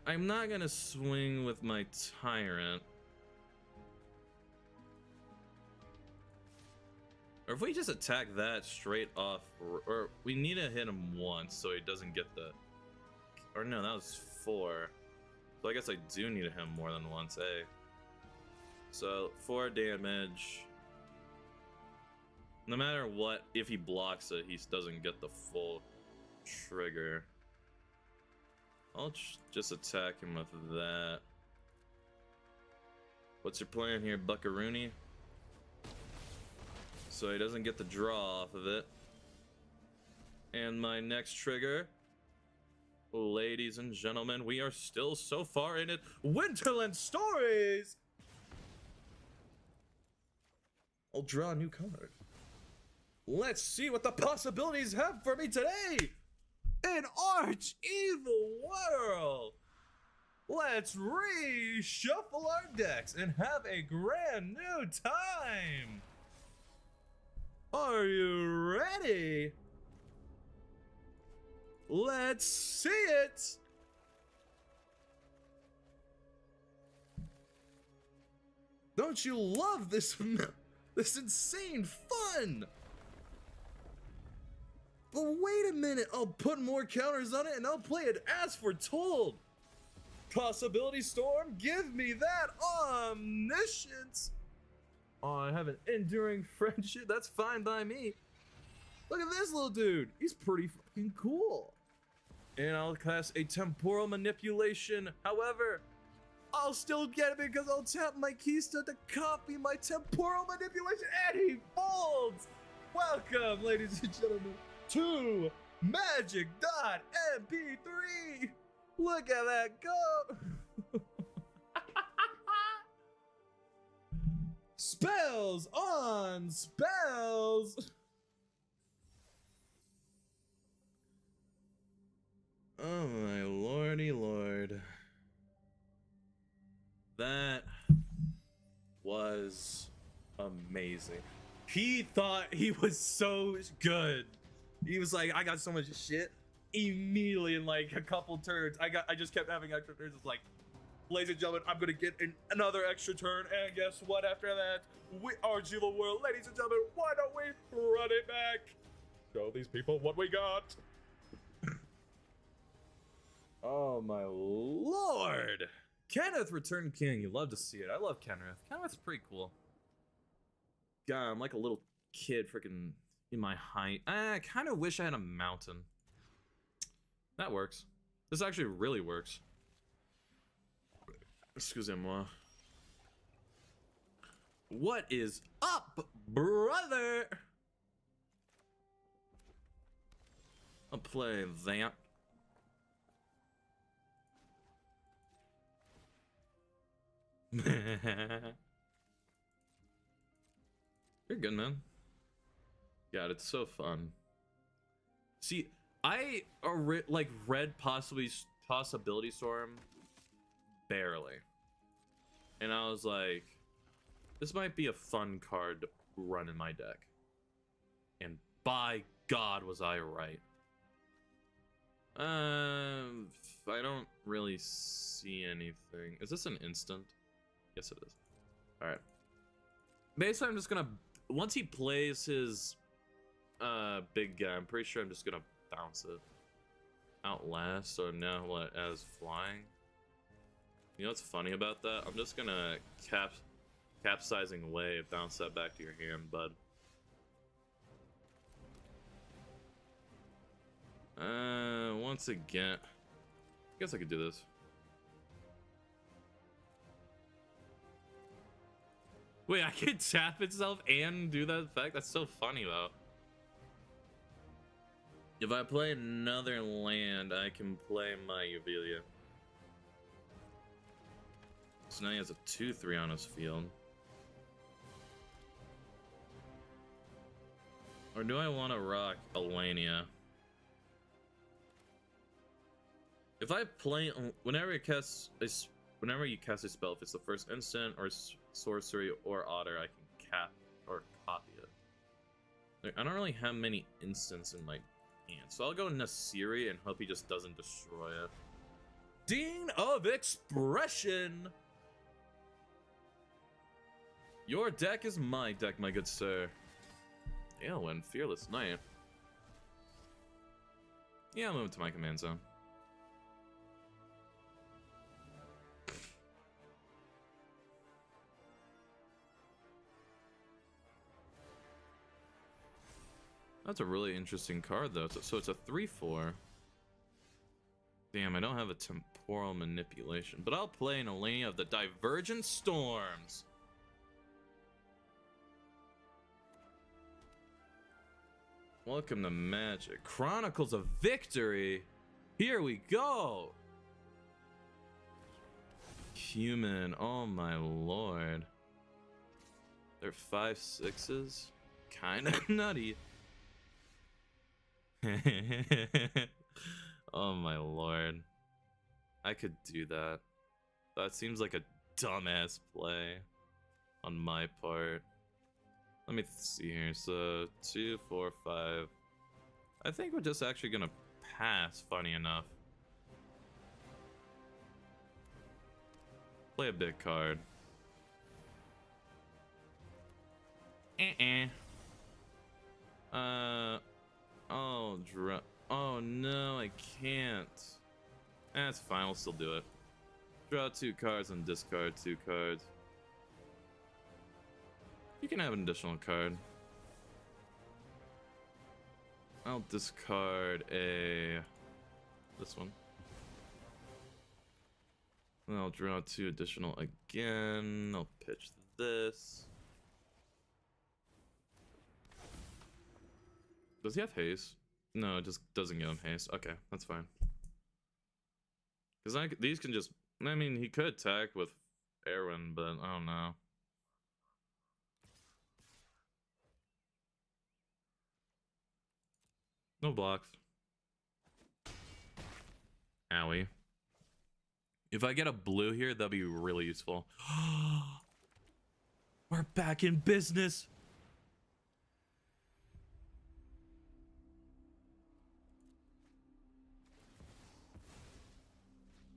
Speaker 1: I'm not gonna swing with my Tyrant. Or if we just attack that straight off, or we need to hit him once so he doesn't get the, or no, that was 4. So I guess I do need to hit him more than once, eh? So 4 damage. No matter what, if he blocks it, he doesn't get the full trigger. I'll just attack him with that. What's your plan here, Buckaroony? So he doesn't get the draw off of it. And my next trigger, ladies and gentlemen, we are still so far in it. Winterland Stories! I'll draw a new card. Let's see what the possibilities have for me today! An arch evil world! Let's reshuffle our decks and have a grand new time! Are you ready? Let's see it! Don't you love this, this insane fun? But wait a minute, I'll put more counters on it and I'll play it as foretold. Possibility Storm, give me that omniscience. Oh, I have an enduring friendship. That's fine by me. Look at this little dude. He's pretty fucking cool. And I'll cast a temporal manipulation. However, I'll still get it because I'll tap my keystone to copy my temporal manipulation, and he folds. Welcome, ladies and gentlemen, to Magic.mp3. Look at that go. Spells on spells. Oh my lordy lord. That was amazing. He thought he was so good. He was like, I got so much shit. Immediately in like a couple turns, I just kept having extra turns. It's like, ladies and gentlemen, I'm gonna get another extra turn, and guess what? After that, we are Gila World. Ladies and gentlemen, why don't we run it back? Show these people what we got. Oh my lord! Kenneth returned king. You love to see it. I love Kenneth. Kenneth's pretty cool. God, I'm like a little kid, freaking in my height. I kind of wish I had a mountain. That works. This actually really works. Excusez-moi. What is up, brother? I'll play that. You're good, man. God, it's so fun. See, I read Possibility Storm barely, and I was like, this might be a fun card to run in my deck. And by God, was I right. I don't really see anything. Is this an instant? Yes, it is. All right. Basically, I'm just gonna, once he plays his big guy, I'm pretty sure I'm just gonna bounce it. Outlast, or now what, as flying? You know what's funny about that? I'm just gonna capsizing wave, bounce that back to your hand, bud. Once again, I guess I could do this. Wait, I could tap itself and do that effect? That's so funny, though. If I play another land, I can play my Uvelia. So now he has a 2/3 on his field. Or do I want to rock Alania? If I play, whenever you cast a spell, if it's the first instant or sorcery or otter, I can cap or copy it. Like, I don't really have many instants in my hand, so I'll go Nasiri and hope he just doesn't destroy it. Dean of Expression! Your deck is my deck, my good sir. Aelwyn, Fearless Knight. Yeah, I'll move to my command zone. That's a really interesting card, though. So it's a 3/4. Damn, I don't have a temporal manipulation, but I'll play an Alania of the Divergent Storms. Welcome to Magic. Chronicles of Victory. Here we go. Human. Oh my lord. They're 5/6s. Kind of nutty. Oh my lord. I could do that. That seems like a dumbass play on my part. Let me see here. So 2, 4, 5. I think we're just actually gonna pass, funny enough. Play a big card. Oh, oh no, I can't. That's fine, we'll still do it. Draw 2 cards and discard 2 cards. You can have an additional card. I'll discard this one. And I'll draw 2 additional again. I'll pitch this. Does he have haste? No, it just doesn't give him haste. Okay, that's fine. Because these can just... I mean, he could attack with Erwin, but I don't know. No blocks. Owie. If I get a blue here, that'd be really useful. We're back in business!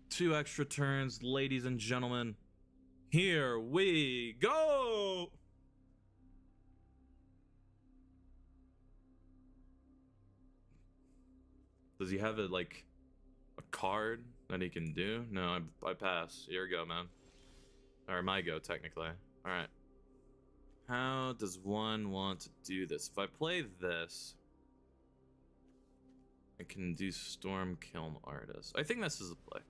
Speaker 1: Two extra turns, ladies and gentlemen. Here we go! Does he have a card that he can do? No, I pass. Here we go, man. Or my go, technically. Alright. How does one want to do this? If I play this, I can do Storm Kiln Artist. I think this is a play.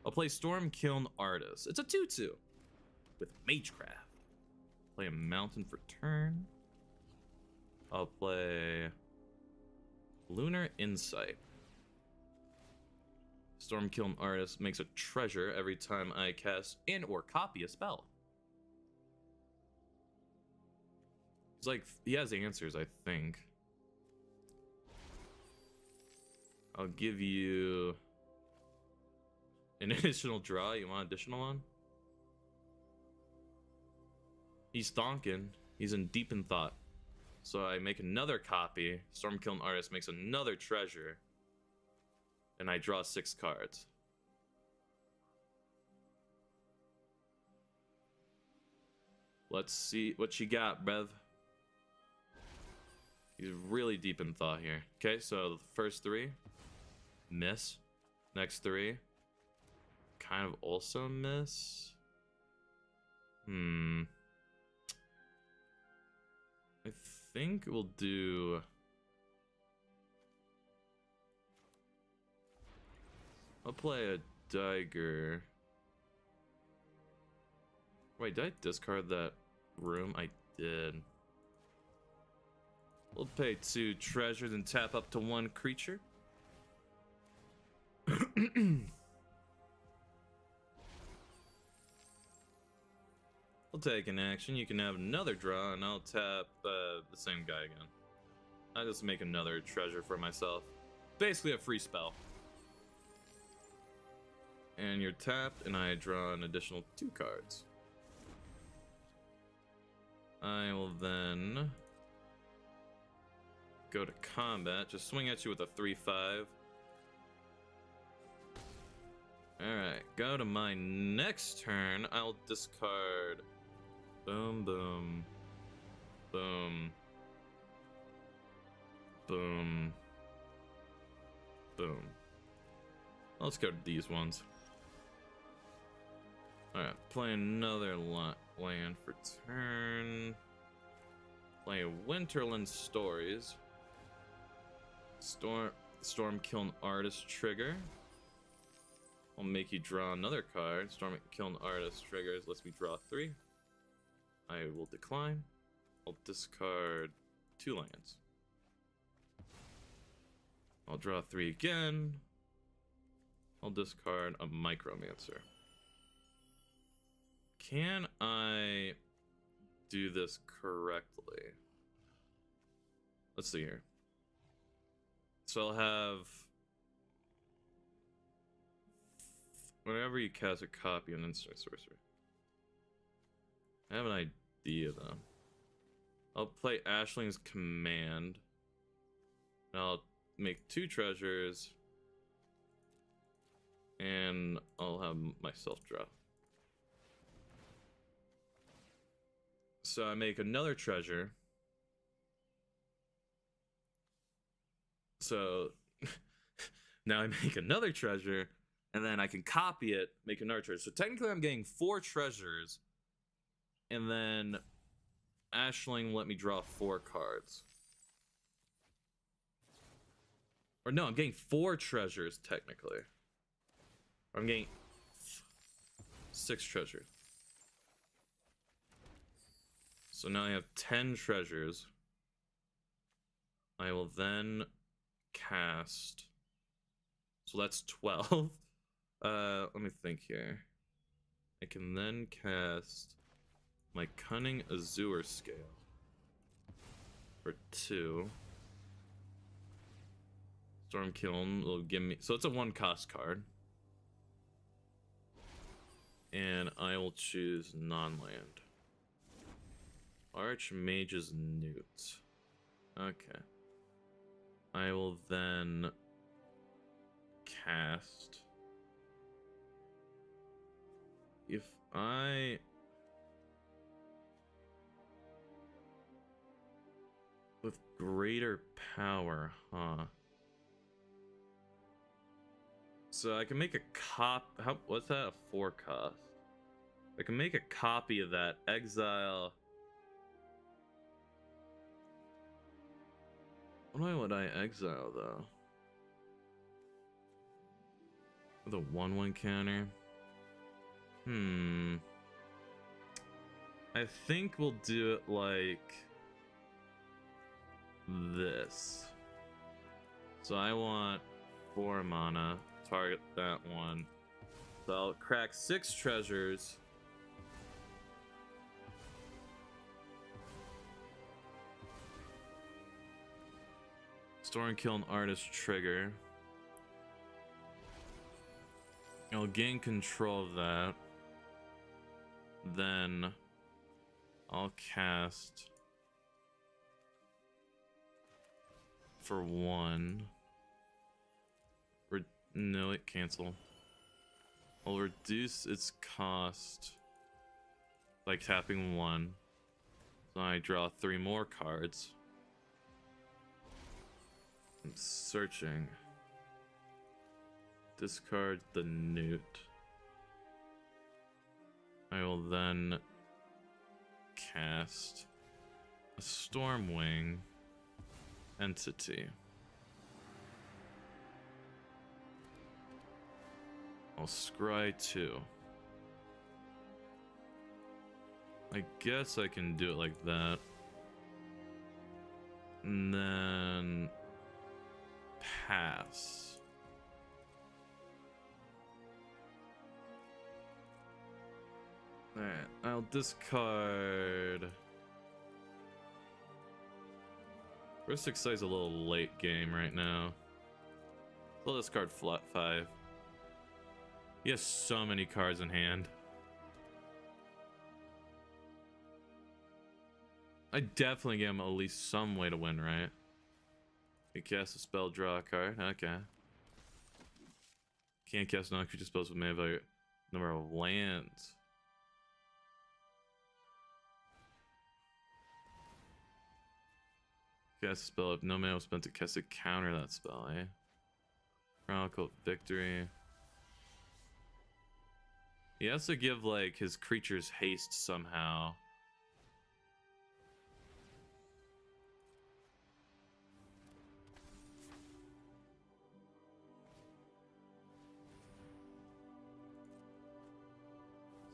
Speaker 1: I'll play Storm Kiln Artist. It's a 2/2 with Magecraft. Play a Mountain for turn. I'll play Lunar Insight. Storm Kiln Artist makes a treasure every time I cast and or copy a spell. It's like, he has answers, I think. I'll give you an additional draw. You want an additional one? He's thonking. He's in deep in thought. So I make another copy. Storm Kiln Artist makes another treasure. And I draw 6 cards. Let's see what you got, Brev. He's really deep in thought here. Okay, so the first 3. Miss. Next 3. Kind of also miss. I think we'll do... I'll play a Dagger. Wait, did I discard that room? I did. We'll pay 2 treasures and tap up to 1 creature. I'll take an action. You can have another draw, and I'll tap the same guy again. I'll just make another treasure for myself. Basically a free spell. And you're tapped, and I draw an additional 2 cards. I will then go to combat. Just swing at you with a 3/5. Alright, go to my next turn. I'll discard. Boom, boom. Boom. Boom. Boom. Let's go to these ones. Alright, play another land for turn. Play Winterland Stories. Storm Kiln Artist trigger. I'll make you draw another card. Storm Kiln Artist triggers lets me draw 3. I will decline. I'll discard 2 lands. I'll draw 3 again. I'll discard a Micromancer. Can I do this correctly? Let's see here. So I'll have... Whenever you cast a copy on instant sorcery. I have an idea though. I'll play Ashling's Command. And I'll make 2 treasures. And I'll have myself draw. So I make another treasure. So now I make another treasure, and then I can copy it, make another treasure. So technically I'm getting 4 treasures, and then Ashling let me draw 4 cards. Or no, I'm getting 4 treasures, technically. I'm getting 6 treasures. So now I have 10 treasures. I will then cast... So that's 12. Let me think here. I can then cast my Cunning Azure Scale for 2. Storm Kiln will give me... So it's a 1-cost card. And I will choose non-land. Archmage's Newt. Okay. I will then cast... If I... With greater power, huh? So I can make a what's that? A 4 cost. I can make a copy of that. Exile. What would I exile though? With a 1/1 counter. I think we'll do it like this. So I want 4 mana. Target that one. So I'll crack 6 treasures. Store and kill an artist trigger. I'll gain control of that. Then I'll cast for 1. No, it cancel. I'll reduce its cost by tapping 1. So I draw 3 more cards. I'm searching. Discard the Newt. I will then cast a Stormwing entity. I'll scry 2. I guess I can do it like that. And then pass. Alright, I'll discard. Risk Excite's a little late game right now. I'll discard flat 5. He has so many cards in hand. I definitely give him at least some way to win, right? He cast a spell, draw a card. Okay. Can't cast non-creature spells with mana by number of lands. Cast a spell if no mana was spent to cast a counter that spell, eh? Chronicle Victory. He has to give, like, his creatures haste somehow.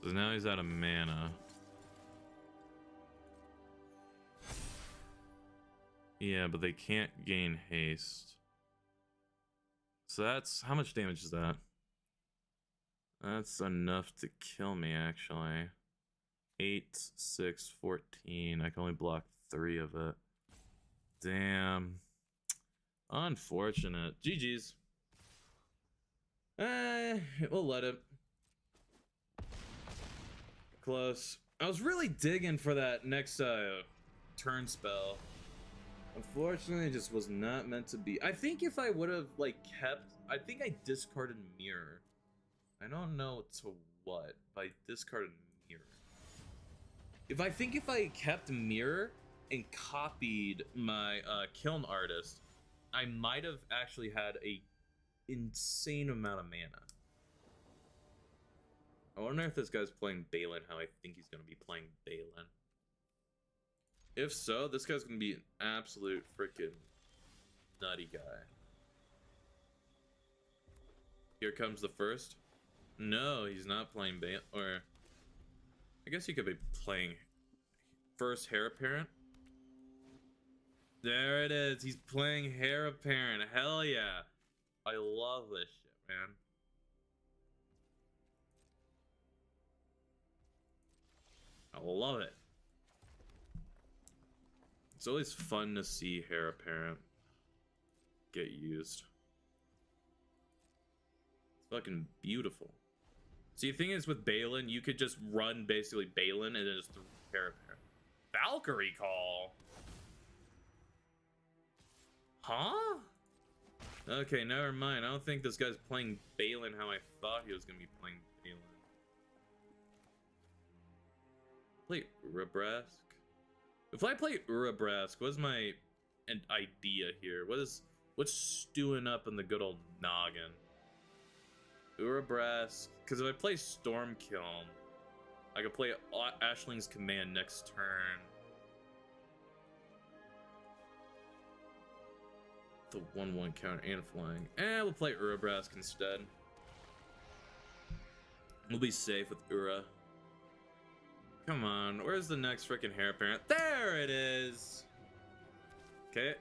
Speaker 1: So now he's out of mana. Yeah, but they can't gain haste. So that's... How much damage is that? That's enough to kill me, actually. 8, 6, 14. I can only block 3 of it. Damn. Unfortunate. GG's. We'll let it. Close. I was really digging for that next turn spell. Unfortunately, it just was not meant to be. I think if I would have, like, kept... I think I discarded Mirror. I don't know to what, but I discarded Mirror. If I kept Mirror and copied my Kiln Artist, I might have actually had a insane amount of mana. I wonder if this guy's playing Balin how I think he's going to be playing Balin. If so, this guy's going to be an absolute freaking nutty guy. Here comes the first. No, he's not playing Balin. Or, I guess he could be playing first Heir Apparent. There it is. He's playing Heir Apparent. Hell yeah. I love this shit, man. I love it. It's always fun to see Heir Apparent get used. It's fucking beautiful. See, the thing is with Balin, you could just run basically Balin and then just Heir Apparent. Valkyrie Call? Huh? Okay, never mind. I don't think this guy's playing Balin how I thought he was gonna be playing Balin. Play Urabrask. If I play Urabrask, what's my idea here? What's stewing up in the good old noggin? Urabrask, because if I play Stormkiln, I could play Ashling's Command next turn. The 1/1 counter and flying. We'll play Urabrask instead. We'll be safe with Ura. Come on, where's the next freaking Heir Apparent? There it is! Okay.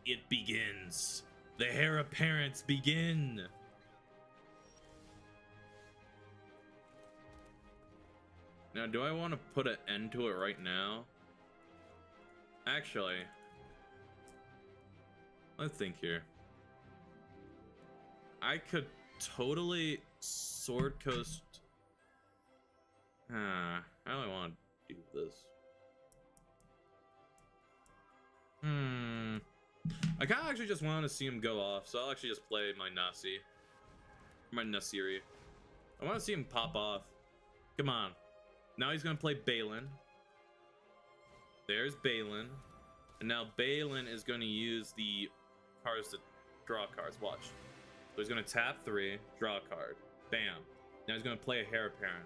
Speaker 1: It begins. The Heir Apparents begin! Now, do I want to put an end to it right now? Actually, let's think here. I could totally Sword Coast. How do I want to do this? I kind of actually just want to see him go off, so I'll actually just play my Nasi. My Nasiri. I want to see him pop off. Come on. Now he's going to play Balin. There's Balin. And now Balin is going to use the cards to draw cards. Watch. So he's going to tap 3, draw a card. Bam. Now he's going to play a Heir Apparent.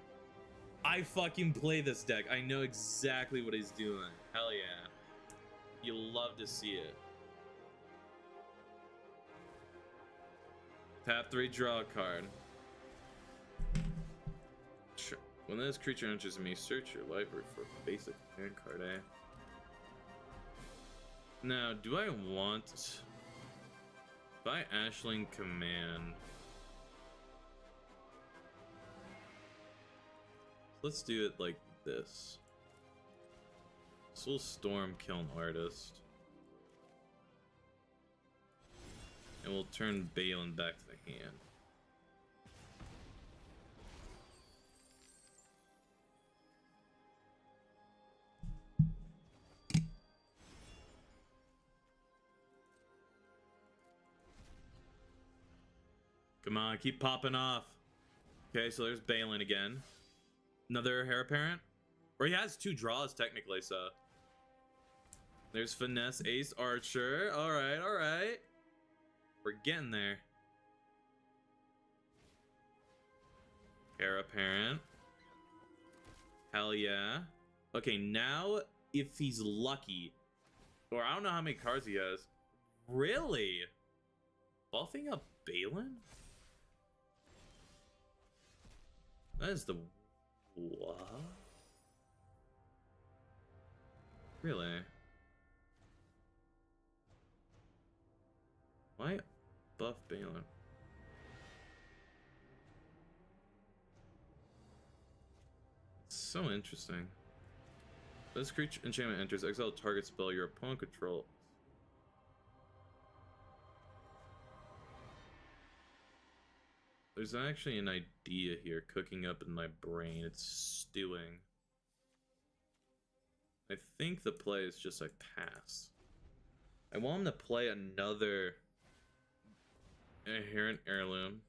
Speaker 1: I fucking play this deck. I know exactly what he's doing. Hell yeah. You'll love to see it. Tap 3, draw a card. Sure. When this creature enters me, search your library for a basic hand card, eh? Now, do I want... By Ashling Command... Let's do it like this. Soul Stormkiln Artist. And we'll turn Balin back to the hand. Come on, keep popping off. Okay, so there's Balin again. Another Heir Apparent? Or he has 2 draws technically, so. There's Finesse, Ace, Archer. Alright, alright. We're getting there. Heir Apparent. Hell yeah. Okay, now if he's lucky, or I don't know how many cards he has. Really? Buffing up Balin? That is the... What? Really? Why buff Balin? It's so interesting. This creature enchantment enters, exile target spell your opponent controls. There's actually an idea here cooking up in my brain. It's stewing. I think the play is just I pass. I want him to play another Inherent Heirloom.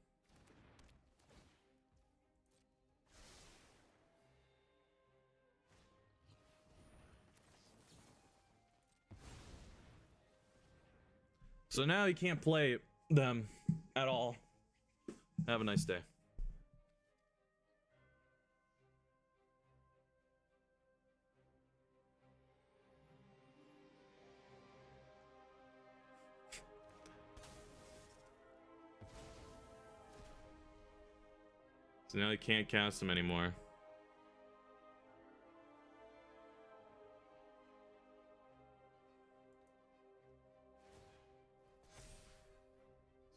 Speaker 1: So now he can't play them at all. Have a nice day. So now he can't cast them anymore.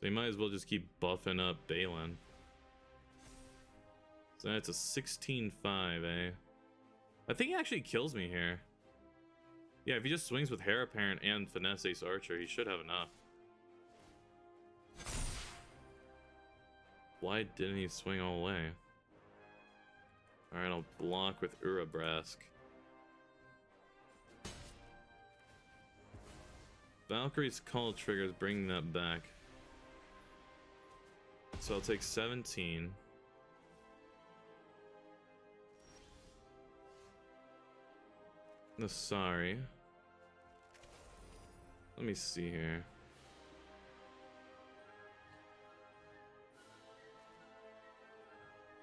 Speaker 1: So you might as well just keep buffing up Balin. So that's a 16-5, eh? I think he actually kills me here. Yeah, if he just swings with Heir Apparent and Finesse Ace Archer, he should have enough. Why didn't he swing all the way? Alright, I'll block with Urabrask. Valkyrie's Call triggers, bring that back. So I'll take 17. No, sorry. Let me see here.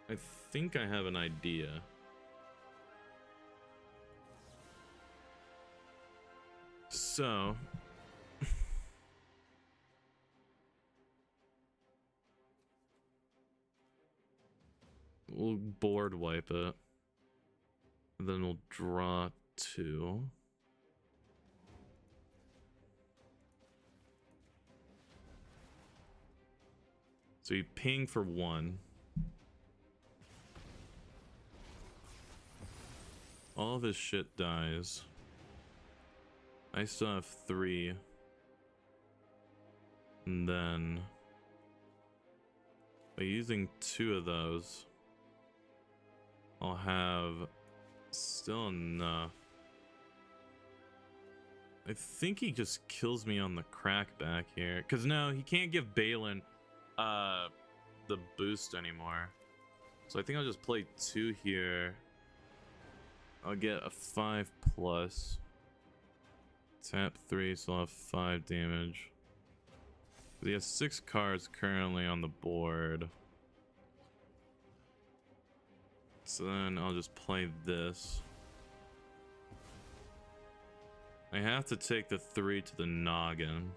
Speaker 1: I think I have an idea. So we'll board wipe it. And then we'll draw 2. So you ping for 1. All of his shit dies. I still have 3. And then by using 2 of those, I'll have still enough. I think he just kills me on the crack back here. Because no, he can't give Balin the boost anymore. So I think I'll just play 2 here. I'll get a 5+. Tap 3, so I'll have 5 damage. He has 6 cards currently on the board. So then I'll just play this. I have to take the 3 to the noggin.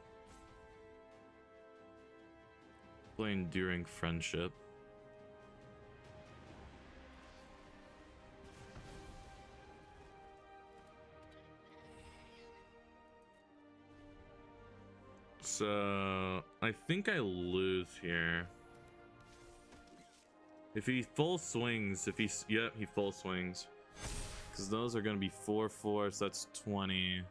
Speaker 1: Play Enduring Friendship. So I think I lose here. If he full swings, he full swings. Because those are going to be 4/4, so that's 20.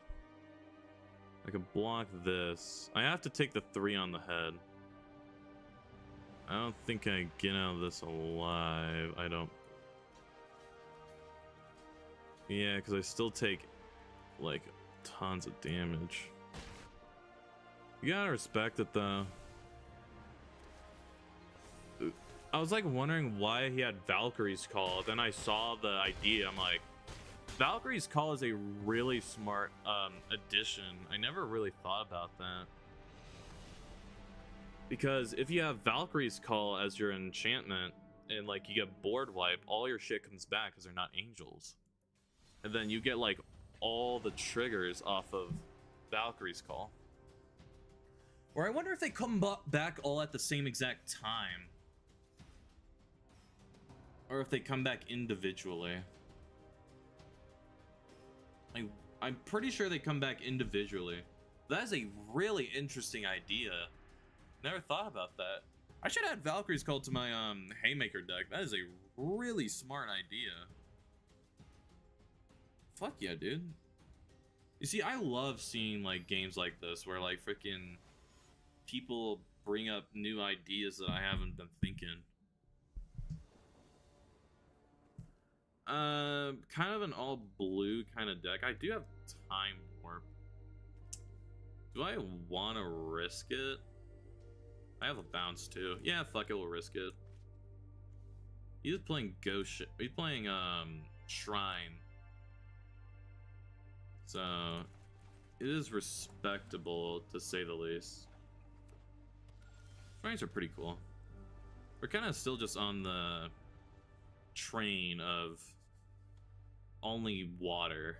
Speaker 1: I can block this. I have to take the 3 on the head. I don't think I get out of this alive. I don't. Yeah, because I still take like tons of damage. You gotta respect it though. I was like wondering why he had Valkyrie's Call. Then I saw the idea. I'm like, Valkyrie's Call is a really smart addition. I never really thought about that. Because if you have Valkyrie's Call as your enchantment and like you get board wipe, all your shit comes back because they're not angels. And then you get like all the triggers off of Valkyrie's Call. Or I wonder if they come back all at the same exact time. Or if they come back individually. I'm pretty sure they come back individually. That is a really interesting idea. Never thought about that. I should add Valkyrie's Call to my Haymaker deck. That is a really smart idea. Fuck yeah, dude. You see, I love seeing like games like this where like freaking people bring up new ideas that I haven't been thinking. Kind of an all blue kind of deck. I do have Time Warp. Do I want to risk it? I have a bounce too. Yeah, fuck it, we'll risk it. He's playing Ghost shit. He's playing Shrine. So it is respectable to say the least. Sprites are pretty cool. We're kind of still just on the train of only water.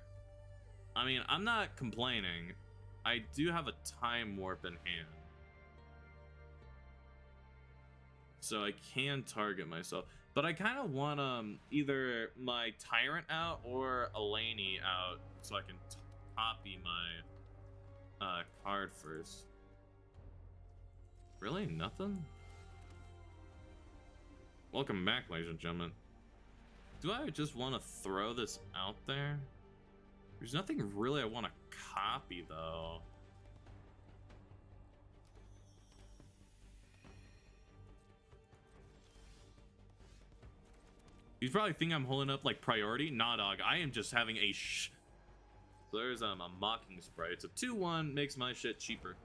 Speaker 1: I mean, I'm not complaining. I do have a time warp in hand, so I can target myself. But I kind of want either my Tyrant out or Elaney out so I can copy my card first. Really? Nothing? Welcome back, ladies and gentlemen. Do I just want to throw this out there? There's nothing really I want to copy, though. You probably think I'm holding up like priority. Nah, dog. I am just having a So there's a Mocking Sprite. It's a 2-1, makes my shit cheaper.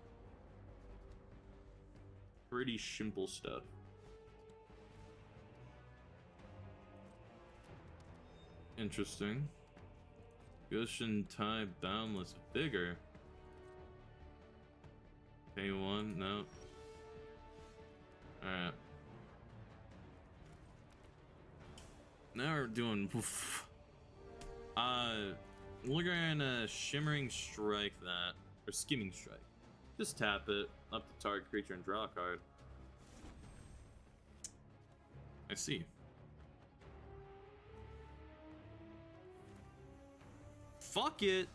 Speaker 1: Pretty simple stuff. Interesting. Goshen Tie Boundless Vigor. K1, no. Alright. Now we're doing we're gonna Shimmering Strike that, or Skimming Strike. Just tap it up to target creature and draw a card. I see. Fuck it.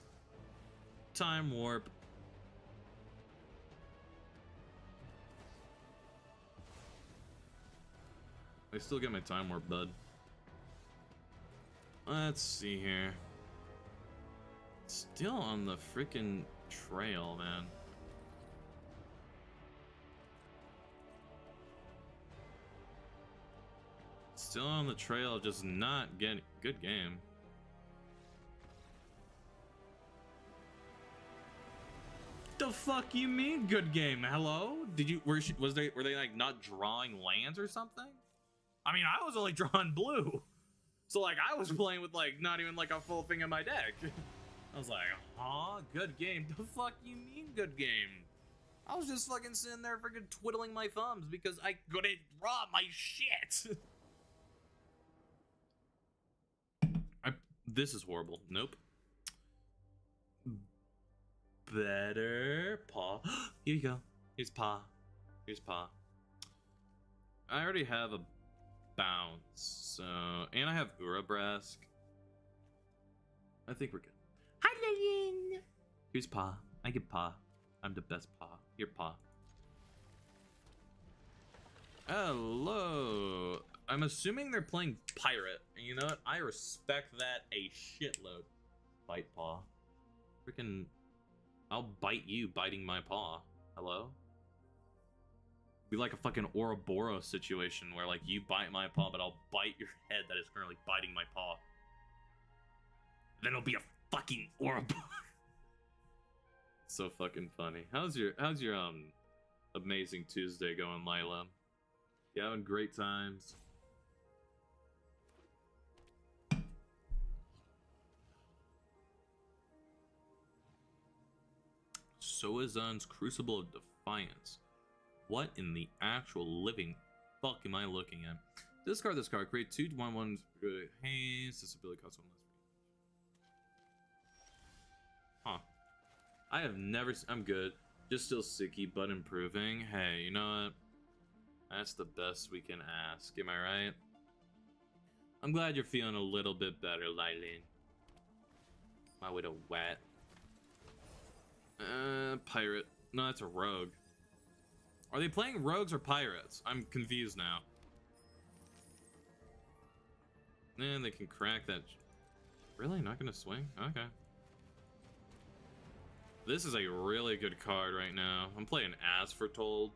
Speaker 1: Time warp. I still get my time warp, bud. Let's see here. Still on the freaking trail, man. Still on the trail of just not getting good game. The fuck you mean good game? Hello? Did you were they like not drawing lands or something? I mean, I was only drawing blue. So like I was playing with like not even like a full thing in my deck. I was like, huh? Good game. The fuck you mean good game? I was just fucking sitting there freaking twiddling my thumbs because I couldn't draw my shit. This is horrible. Nope. Better paw. Here you go. Here's paw. Here's paw. I already have a bounce, so and I have Urabrask. I think we're good. Hi, Slinging. Here's paw. I get paw. I'm the best paw. Here, paw. Hello. I'm assuming they're playing pirate, and you know what? I respect that a shitload. Bite paw. Freaking. I'll bite you biting my paw. Hello? Be like a fucking Ouroboros situation where like you bite my paw, but I'll bite your head that is currently biting my paw. Then it'll be a fucking Ouroboros. So fucking funny. How's your amazing Tuesday going, Lila? You having great times? Soazan's Crucible of Defiance. What in the actual living fuck am I looking at? Discard this card. Create 2/1/1 haste. This ability costs 1 less. Huh. I have never. I'm good. Just still sicky, but improving. Hey, you know what? That's the best we can ask. Am I right? I'm glad you're feeling a little bit better, Lylene. My widow wet. Pirate. No, that's a rogue. Are they playing rogues or pirates? I'm confused now. And they can crack that. Really? Not gonna swing? Okay. This is a really good card right now. I'm playing As Foretold.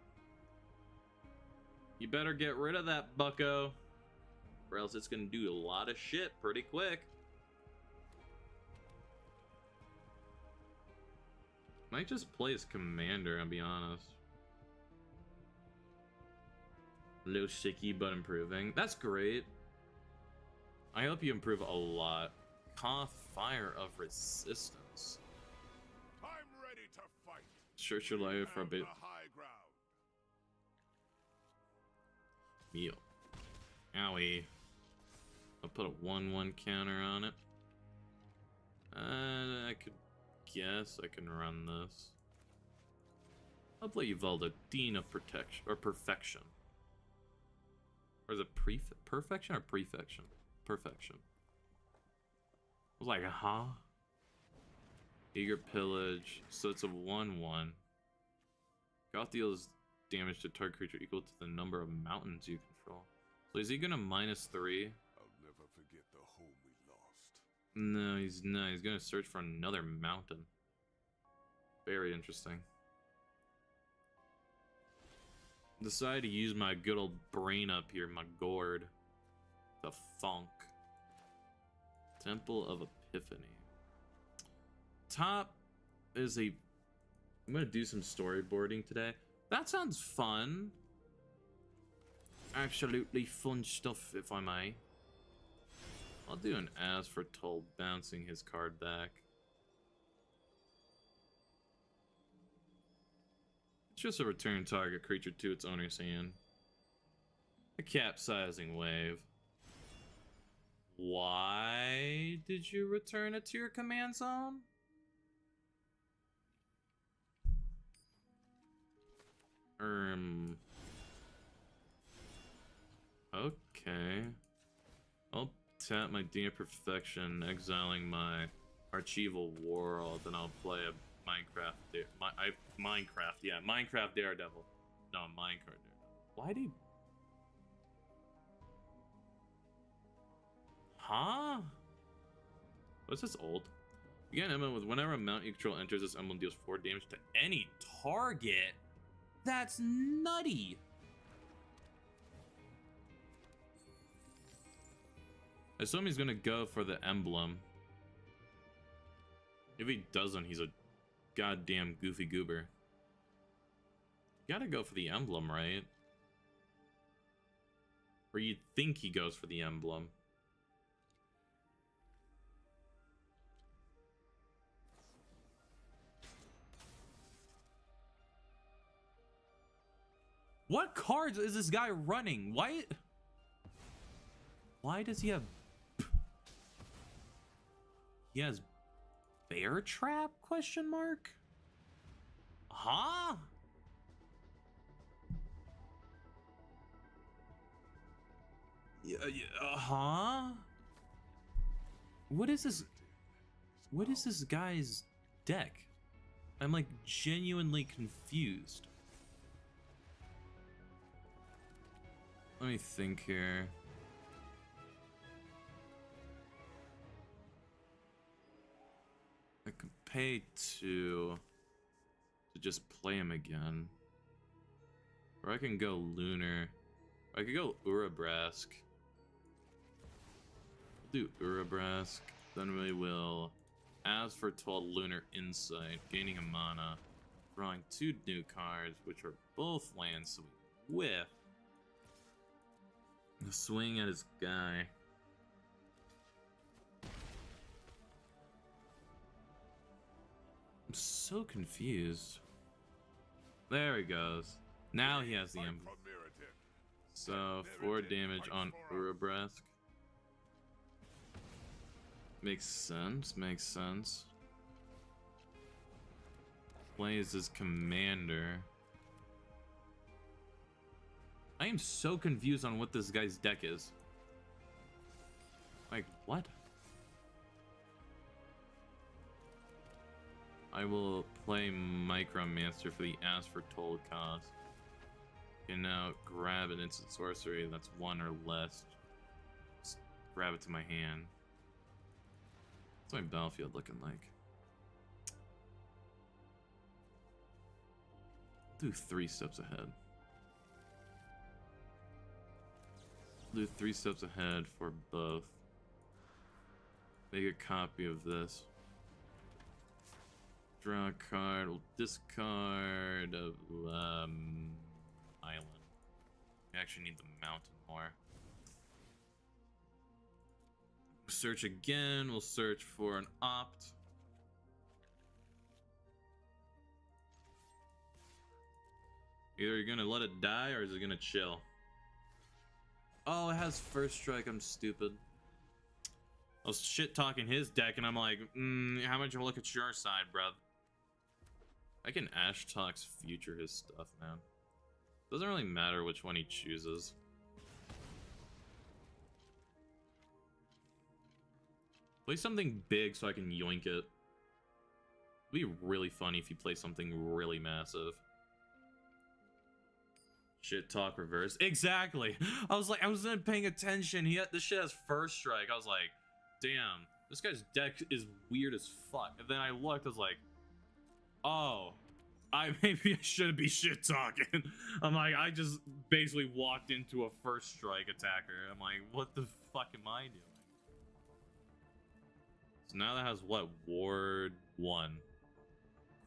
Speaker 1: You better get rid of that bucko, or else it's gonna do a lot of shit pretty quick. Might just play as commander, I'll be honest. A little shaky, but improving. That's great. I hope you improve a lot. Koth, Fire of Resistance.
Speaker 4: I'm ready to fight.
Speaker 1: Search your life for a bit. Meal. Owie. I'll put a 1/1 counter on it. I could guess I can run this. I'll play Uvaldo, Dean of Protection or Perfection. Or is it perfection or prefection? Perfection. I was like, huh? Eager Pillage. So it's a 1/1. Goth deals damage to target creature equal to the number of mountains you control. So is he gonna -3?
Speaker 5: I'll never forget the home we lost.
Speaker 1: No, he's not. He's gonna search for another mountain. Very interesting. Decided to use my good old brain up here, my gourd. The funk. Temple of Epiphany. Top is a... I'm gonna do some storyboarding today. That sounds fun. Absolutely fun stuff, if I may. I'll do an As for Told, bouncing his card back. It's just a return target creature to its owner's hand. A capsizing wave. Why did you return it to your command zone? Okay. I'll tap my Dean of Perfection, exiling my Archival World, and I'll play a Minecraft Minecraft Daredevil. No, Minecraft Daredevil. Why do you... Huh? What's this old? You get an emblem with whenever a mount you control enters, this emblem deals 4 damage to any target. That's nutty. I assume he's gonna go for the emblem. If he doesn't, he's a goddamn goofy goober. You gotta go for the emblem, right? Or you'd think he goes for the emblem. What cards is this guy running? Why does he have... He has Bear Trap? Question mark? Huh? Yeah, huh? What is this? What is this guy's deck? I'm like genuinely confused. Let me think here. I could pay to just play him again. Or I can go Lunar. Or I could go Urabrask. Do Urabrask. Then we will, as for 12, Lunar Insight, gaining a mana, drawing 2 new cards, which are both lands, so we whiff. Swing at his guy. I'm so confused. There he goes. Now he has the emblem. So 4 damage on Urabrask. Makes sense, makes sense. Plays his commander. I am so confused on what this guy's deck is. Like, what? I will play Micromancer for the As for Told cost. Can now grab an instant sorcery that's 1 or less. Just grab it to my hand. What's my battlefield looking like? Do 3 steps ahead. Do 3 steps ahead for both. Make a copy of this. Draw a card. We'll discard of island. We actually need the mountain more. Search again. We'll search for an opt. Either you're gonna let it die or is it gonna chill? Oh, it has first strike. I'm stupid. I was shit talking his deck, and I'm like, how much you look at your side, bruv? I can Ash Talk's future his stuff, man. Doesn't really matter which one he chooses. Play something big so I can yoink it. It'd be really funny if you play something really massive. Shit talk reverse. Exactly. I was like, I wasn't paying attention. This shit has first strike. I was like, damn, this guy's deck is weird as fuck. And then I looked, I was like, oh, maybe I shouldn't be shit talking. I'm like, I just basically walked into a first strike attacker. I'm like, what the fuck am I doing? So now that has what? Ward 1.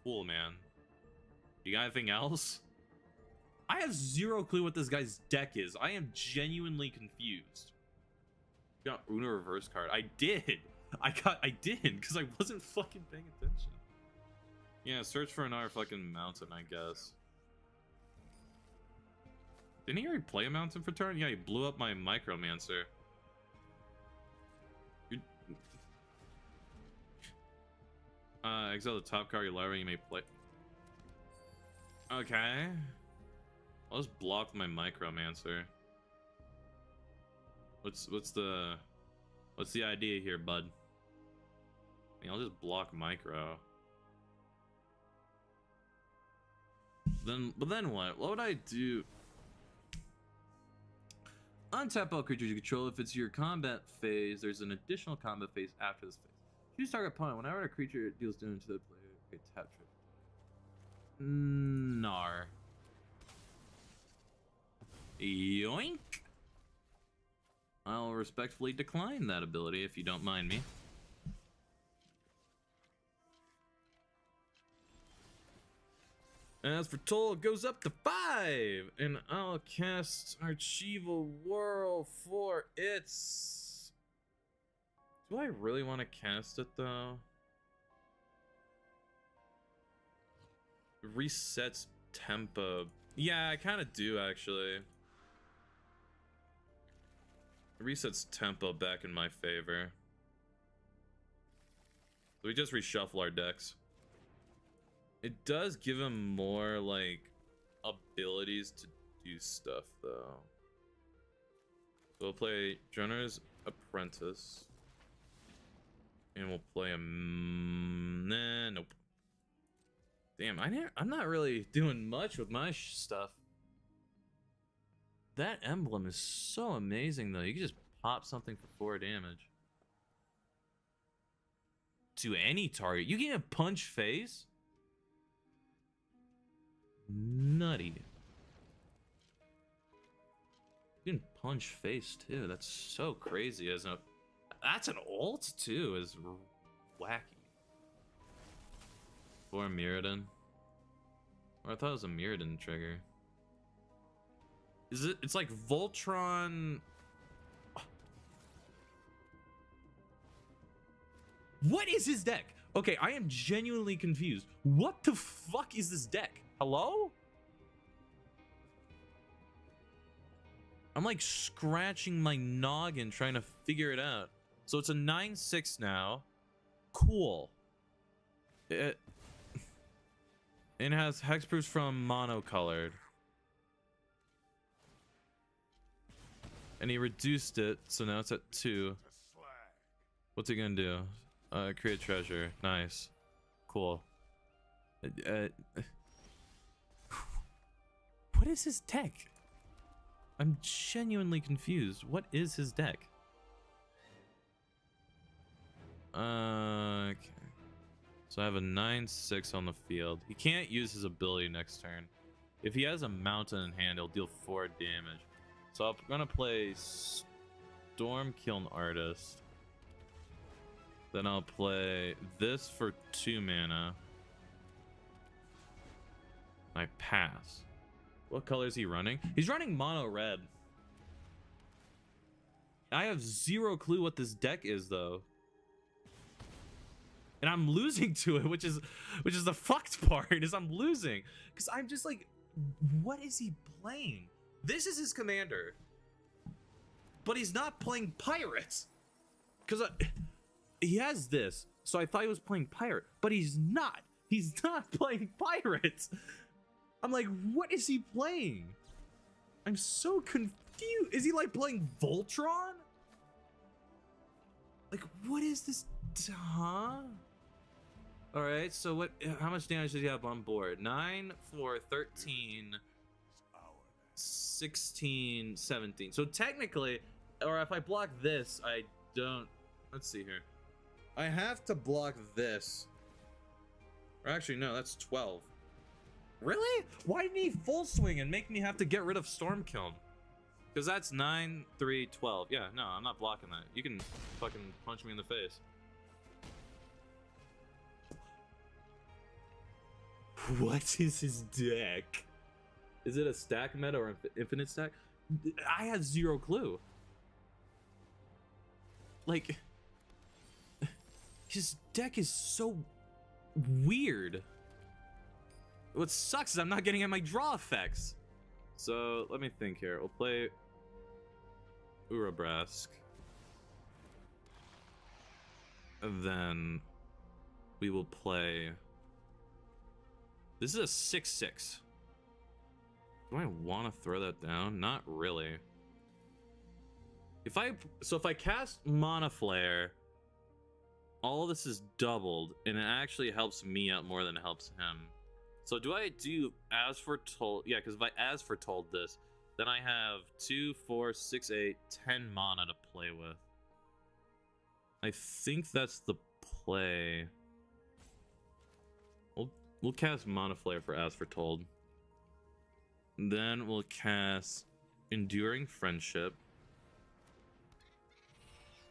Speaker 1: Cool, man. You got anything else? I have zero clue what this guy's deck is. I am genuinely confused. You got Uno reverse card. I did. I didn't because I wasn't fucking paying attention. Yeah, search for another fucking mountain, I guess. Didn't he already play a mountain for turn? Yeah, he blew up my Micromancer. Exile the top card of your library, you may play. Okay. I'll just block my Micromancer. What's the idea here, bud? I mean, I'll just block Micro. But then what? What would I do? Untap all creatures you control. If it's your combat phase, there's an additional combat phase after this phase. Choose target opponent. Whenever a creature deals damage to the player, okay, tap trick. Nar. Yoink. I'll respectfully decline that ability if you don't mind me. As for toll, it goes up to 5, and I'll cast Archival Whirl for its. Do I really want to cast it though? It resets tempo. Yeah, I kind of do actually. It resets tempo back in my favor. So we just reshuffle our decks. It does give him more like abilities to do stuff though. So we'll play Joner's Apprentice. And we'll play him. Nah, nope. Damn, I'm not really doing much with my stuff. That emblem is so amazing, though. You can just pop something for 4 damage. To any target. You can even punch face? Nutty. You can punch face, too. That's so crazy. That's an ult, too. Is wacky. Or Mirrodin. Or I thought it was a Mirrodin trigger. Is it? It's like Voltron. What is his deck? Okay, I am genuinely confused. What the fuck is this deck? Hello? I'm like scratching my noggin trying to figure it out. So it's a 9/6 now. Cool. It has hexproofs from monocolored. And he reduced it, so now it's at 2. What's he gonna do? Create treasure. Nice. Cool. What is his deck? I'm genuinely confused. What is his deck? Okay. So I have a 9/6 on the field. He can't use his ability next turn. If he has a mountain in hand, he'll deal 4 damage. So I'm gonna play Stormkiln Artist. Then I'll play this for 2 mana. I pass. What color is he running? He's running mono red. I have zero clue what this deck is though. And I'm losing to it, which is the fucked part, is I'm losing. Because I'm just like, what is he playing? This is his commander. but he's not playing pirates. Because he has this, so I thought he was playing pirate, but he's not. He's not playing pirates. I'm like, what is he playing? I'm so confused. Is he like playing Voltron? Like, what is this? Huh? All right, so what? How much damage does he have on board? 9, 4, 13, 16, 17. So technically, or if I block this, I don't. Let's see here. I have to block this. Or actually, no, that's 12. Really? Why didn't he full swing and make me have to get rid of Stormkiln? Because that's 9, 3, 12. Yeah, no, I'm not blocking that. You can fucking punch me in the face. What is his deck? Is it a stack meta or infinite stack? I have zero clue. Like, his deck is so weird. What sucks is I'm not getting at my draw effects. So let me think here. We'll play Urabrask. And then we will play. This is a 6/6. Do I want to throw that down? Not really. If I cast Mana Flare, all of this is doubled, and it actually helps me out more than it helps him. So do I do as foretold? Yeah, because if I as foretold this, then I have 2, 4, 6, 8, 10 mana to play with. I think that's the play. We'll cast Mana Flare for as foretold. Then we'll cast Enduring Friendship.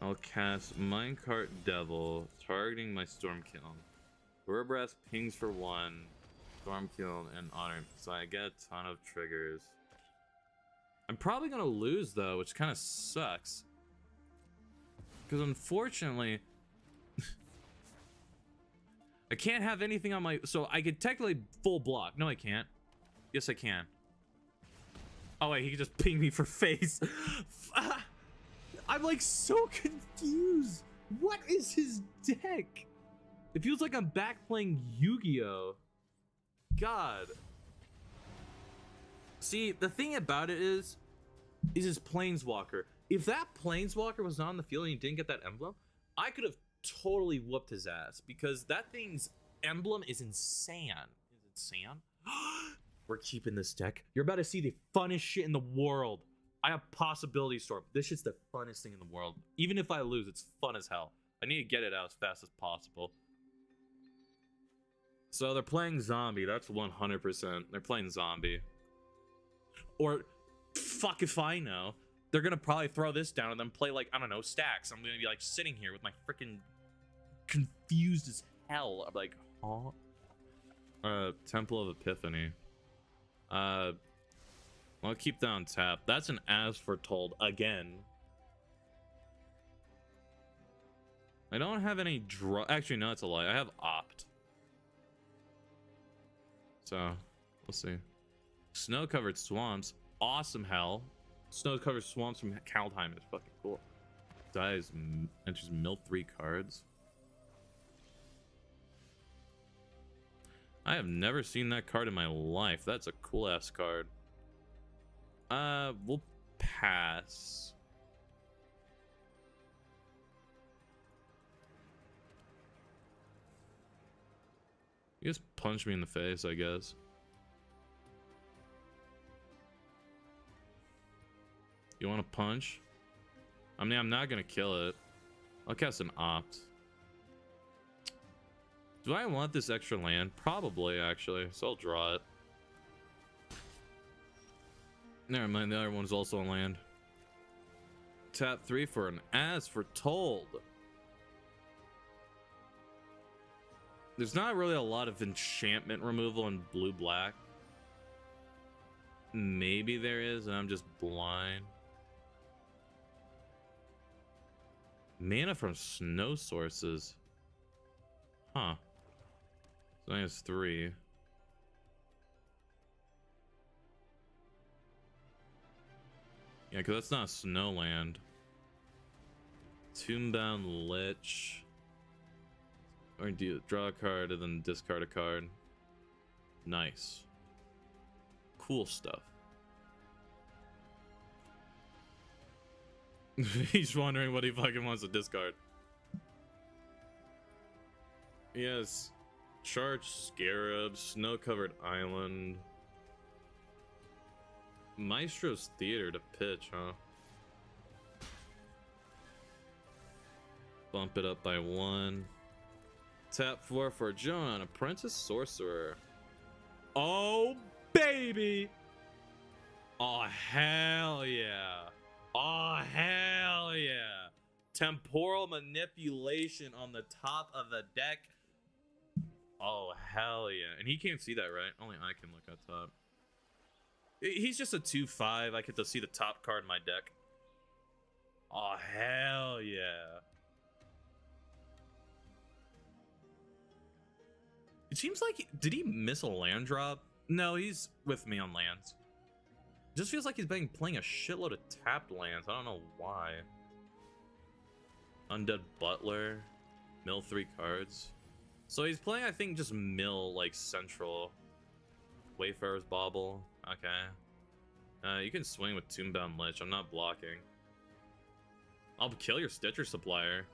Speaker 1: I'll cast Minecart Devil, targeting my Stormkiln. Urabrask pings for 1, Stormkiln, and Honor. So I get a ton of triggers. I'm probably gonna lose though, which kind of sucks. Because unfortunately, I can't have anything on my. So I could technically full block. No, I can't. Yes, I can. Oh wait, he could just ping me for face. I'm like so confused. What is his deck? It feels like I'm back playing Yu-Gi-Oh! God. See, the thing about it is his Planeswalker. If that Planeswalker was not on the field and he didn't get that emblem, I could have totally whooped his ass because that thing's emblem is insane. Is it insane? We're keeping this deck. You're about to see the funnest shit in the world. I have Possibility Storm. This shit's the funnest thing in the world. Even if I lose, it's fun as hell. I need to get it out as fast as possible. So they're playing Zombie. That's 100%. They're playing Zombie. Or, fuck if I know. They're gonna probably throw this down and then play like, I don't know, stacks. I'm gonna be like sitting here with my freaking confused as hell. I'm like, huh? Temple of Epiphany. I'll keep that on tap. That's an as foretold again. I don't have any draw. Actually, no, it's a lie. I have opt. So, we'll see. Snow-covered swamps. Awesome hell. Snow-covered swamps from Kaldheim is fucking cool. Dies, enters mill 3 cards. I have never seen that card in my life. That's a cool ass card. We'll pass. You just punch me in the face, I guess. You want to punch? I mean, I'm not gonna kill it. I'll cast an opt. Do I want this extra land? Probably, actually. So I'll draw it. Never mind, the other one's also on land. Tap 3 for an as foretold. There's not really a lot of enchantment removal in blue-black. Maybe there is, and I'm just blind. Mana from snow sources. Huh. So only has 3. Yeah, because that's not Snowland. Tombbound Lich. Or do you draw a card and then discard a card? Nice. Cool stuff. He's wondering what he fucking wants to discard. Yes. Charged Scarab, Snow-Covered Island. Maestro's Theater to pitch, huh? Bump it up by 1. Tap 4 for John, Apprentice Sorcerer. Oh, baby! Oh, hell yeah. Oh, hell yeah. Temporal Manipulation on the top of the deck. Oh, hell yeah. And he can't see that, right? Only I can look at top. He's just a 2/5. I get to see the top card in my deck. Oh, hell yeah. It seems like... Did he miss a land drop? No, he's with me on lands. It just feels like he's been playing a shitload of tapped lands. I don't know why. Undead Butler. Mill 3 cards. So he's playing, I think, just mill, like, central. Wayfarer's Bauble. Okay. You can swing with Tombbound Lich. I'm not blocking. I'll kill your Stitcher Supplier.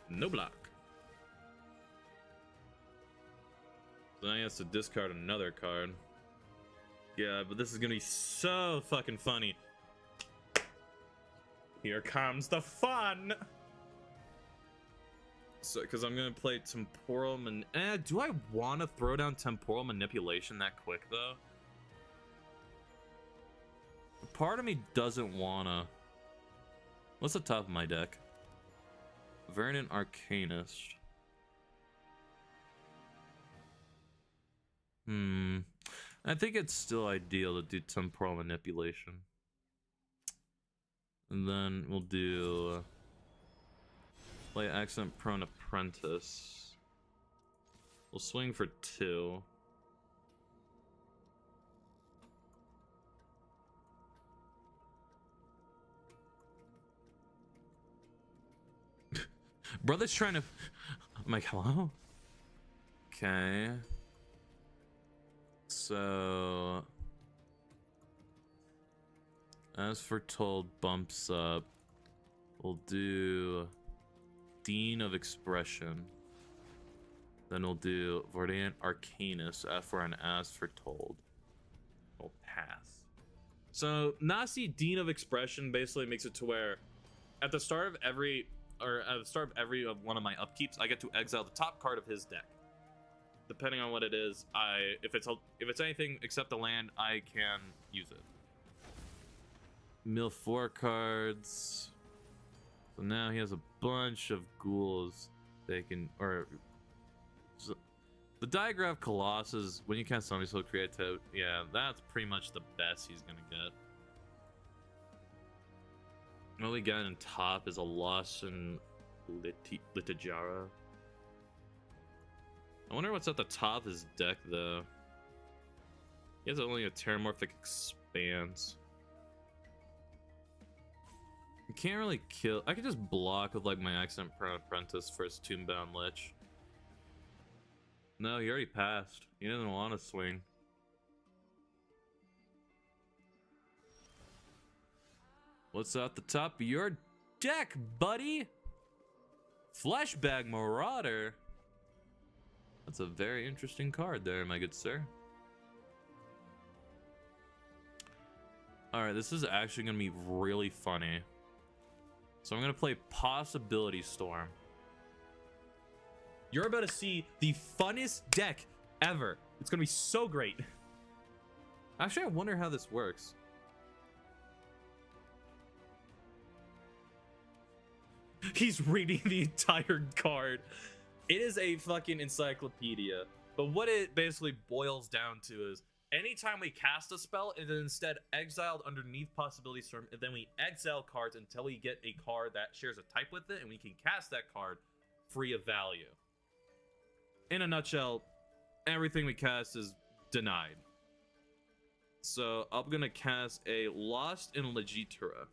Speaker 1: No block. So now he has to discard another card. Yeah, but this is gonna be so fucking funny. Here comes the fun! So, because I'm gonna play Temporal do I want to throw down Temporal Manipulation that quick, though? Part of me doesn't wanna. What's the top of my deck? Verdant Arcanist. I think it's still ideal to do Temporal Manipulation. And then we'll do... play Accent Prone Apprentice. We'll swing for 2. Brother's trying to... I'm like, hello? Okay. So... As Foretold bumps up. We'll do... Dean of Expression. Then we'll do Verdant Arcanist for an As Foretold. We'll pass. So, Nasi Dean of Expression basically makes it to where at the start of every... or at the start of every one of my upkeeps, I get to exile the top card of his deck. Depending on what it is, if it's anything except the land, I can use it. Mill 4 cards. So now he has a bunch of ghouls they can, so the Diagraph Colossus, when you cast Zombie Soul Creative, yeah, that's pretty much the best he's gonna get. What we got in top is a Lawson Litigara. I wonder what's at the top of his deck, though. He has only a Terramorphic Expanse. You can't really kill... I could just block with, like, my Accent Prone Apprentice for his Tombbound Lich. No, he already passed. He didn't want to swing. What's at the top of your deck, buddy? Fleshbag Marauder. That's a very interesting card there, my good sir. Alright, this is actually going to be really funny. So I'm going to play Possibility Storm. You're about to see the funnest deck ever. It's going to be so great. Actually, I wonder how this works. He's reading the entire card. It is a fucking encyclopedia. But what it basically boils down to is anytime we cast a spell, it is instead exiled underneath Possibility Storm, and then we exile cards until we get a card that shares a type with it, and we can cast that card free of value. In a nutshell, everything we cast is denied. So I'm gonna cast a Lost in Legitura.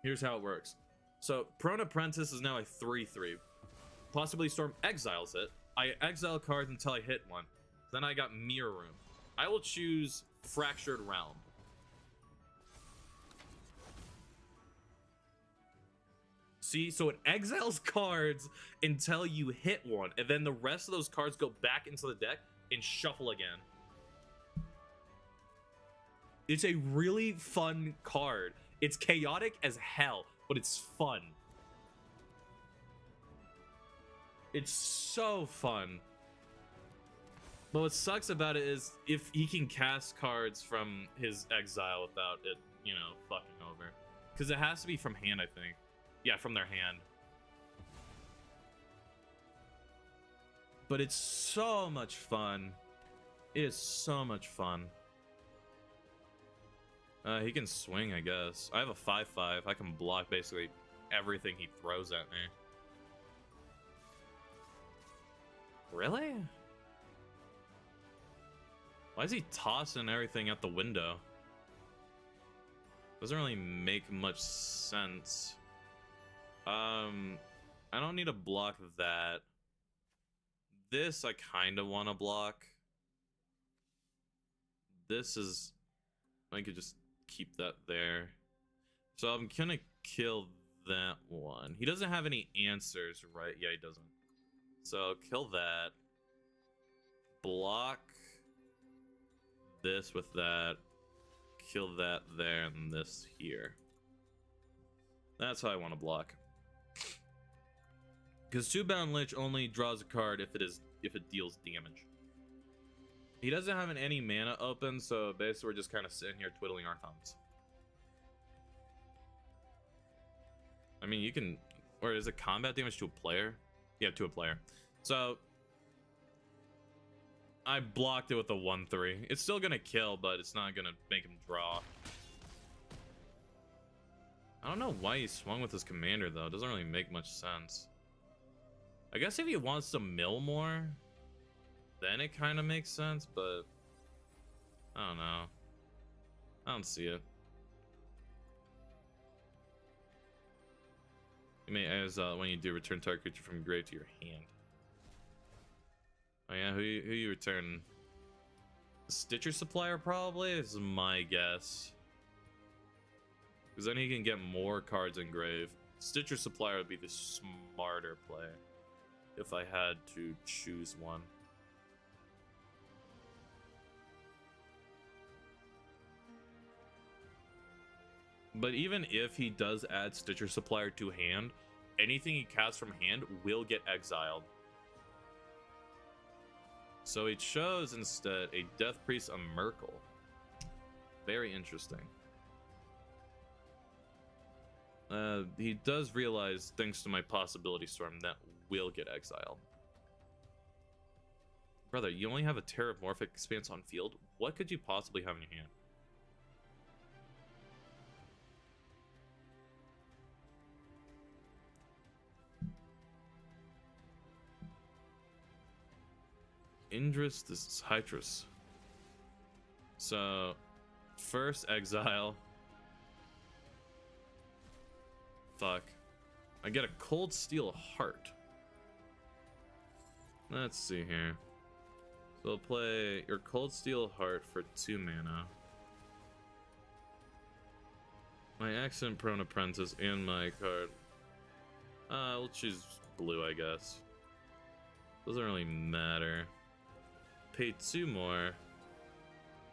Speaker 1: Here's how it works. So Prone Apprentice is now a 3/3. Possibly Storm exiles it. I exile cards until I hit one. Then I got Mirror Room. I will choose Fractured Realm. See, so it exiles cards until you hit one, and then the rest of those cards go back into the deck and shuffle again. It's a really fun card. It's chaotic as hell, but it's fun. It's so fun. But what sucks about it is if he can cast cards from his exile without it, you know, fucking over. Because it has to be from hand, I think. Yeah, from their hand. But it's so much fun. It is so much fun. He can swing, I guess. I have a 5/5. I can block basically everything he throws at me. Really? Why is he tossing everything out the window? Doesn't really make much sense. I don't need to block that. This I kind of want to block. This is... I could just keep that there. So I'm gonna kill that one. He doesn't have any answers, right? Yeah, he doesn't. So kill that. Block this with that. Kill that there and this here. That's how I want to block. Because 2-bound Lich only draws a card if it deals damage. He doesn't have any mana open, so basically we're just kind of sitting here twiddling our thumbs. I mean, you can... Or is it combat damage to a player? Yeah, to a player. So... I blocked it with a 1/3. It's still gonna kill, but it's not gonna make him draw. I don't know why he swung with his commander, though. It doesn't really make much sense. I guess if he wants to mill more, then it kind of makes sense, but I don't know. I don't see it. You may, as when you do, return target creature from grave to your hand. Oh yeah, who you return? Stitcher Supplier probably is my guess. Because then he can get more cards in grave. Stitcher Supplier would be the smarter play if I had to choose one. But even if he does add Stitcher Supplier to hand, anything he casts from hand will get exiled. So he chose instead a Death Priest, a Merkle. Very interesting. He does realize, thanks to my Possibility Storm, that will get exiled. Brother, you only have a Terramorphic Expanse on field? What could you possibly have in your hand? Indris, this is Hytrus. So, first exile. Fuck. I get a Cold Steel Heart. Let's see here. So I'll play your Cold Steel Heart for 2 mana. My Accident Prone Apprentice and my card. We'll choose blue, I guess. Doesn't really matter. Pay 2 more.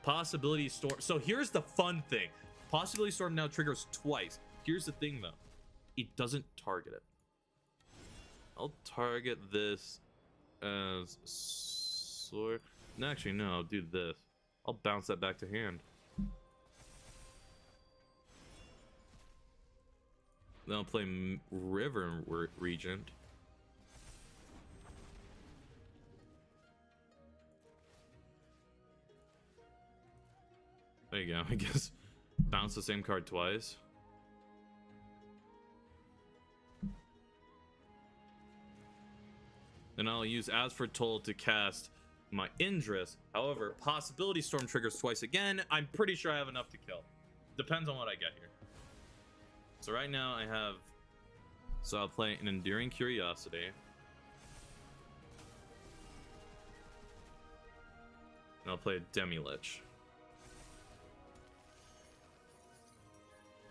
Speaker 1: Possibility Storm. So here's the fun thing. Possibility Storm now triggers twice. Here's the thing though. It doesn't target it. I'll target this as sword. No, actually, no, I'll do this. I'll bounce that back to hand. Then I'll play River Regent. There you go. I guess bounce the same card twice. Then I'll use As for Told to cast my Indris. However, possibility storm triggers twice again. I'm pretty sure I have enough to kill. Depends on what I get here. So right now I have... So I'll play an Enduring Curiosity. And I'll play a Demi-Lich.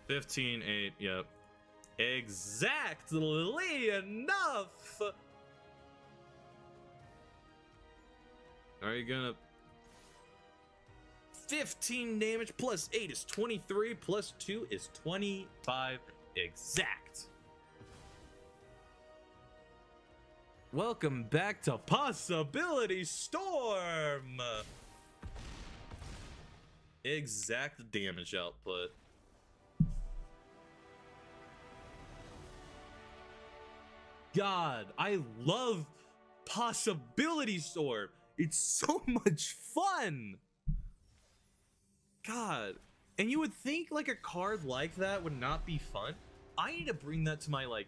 Speaker 1: 15-8, yep. Exactly enough! Are you gonna... 15 damage plus 8 is 23, plus 2 is 25 exact. Welcome back to Possibility Storm! Exact damage output. God, I love Possibility Storm. It's so much fun. God, and you would think like a card like that would not be fun. I need to bring that to my like